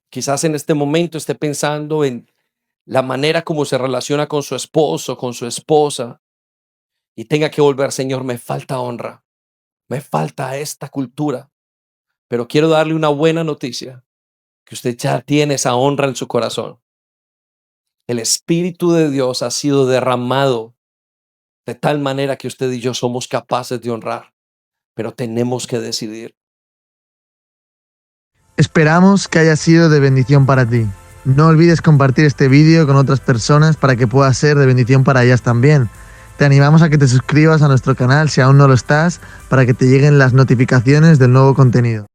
Quizás en este momento esté pensando en la manera como se relaciona con su esposo, con su esposa y tenga que volver, Señor, me falta honra, me falta esta cultura, pero quiero darle una buena noticia, que usted ya tiene esa honra en su corazón. El Espíritu de Dios ha sido derramado de tal manera que usted y yo somos capaces de honrar, pero tenemos que decidir.
Esperamos que haya sido de bendición para ti. No olvides compartir este vídeo con otras personas para que pueda ser de bendición para ellas también. Te animamos a que te suscribas a nuestro canal si aún no lo estás, para que te lleguen las notificaciones del nuevo contenido.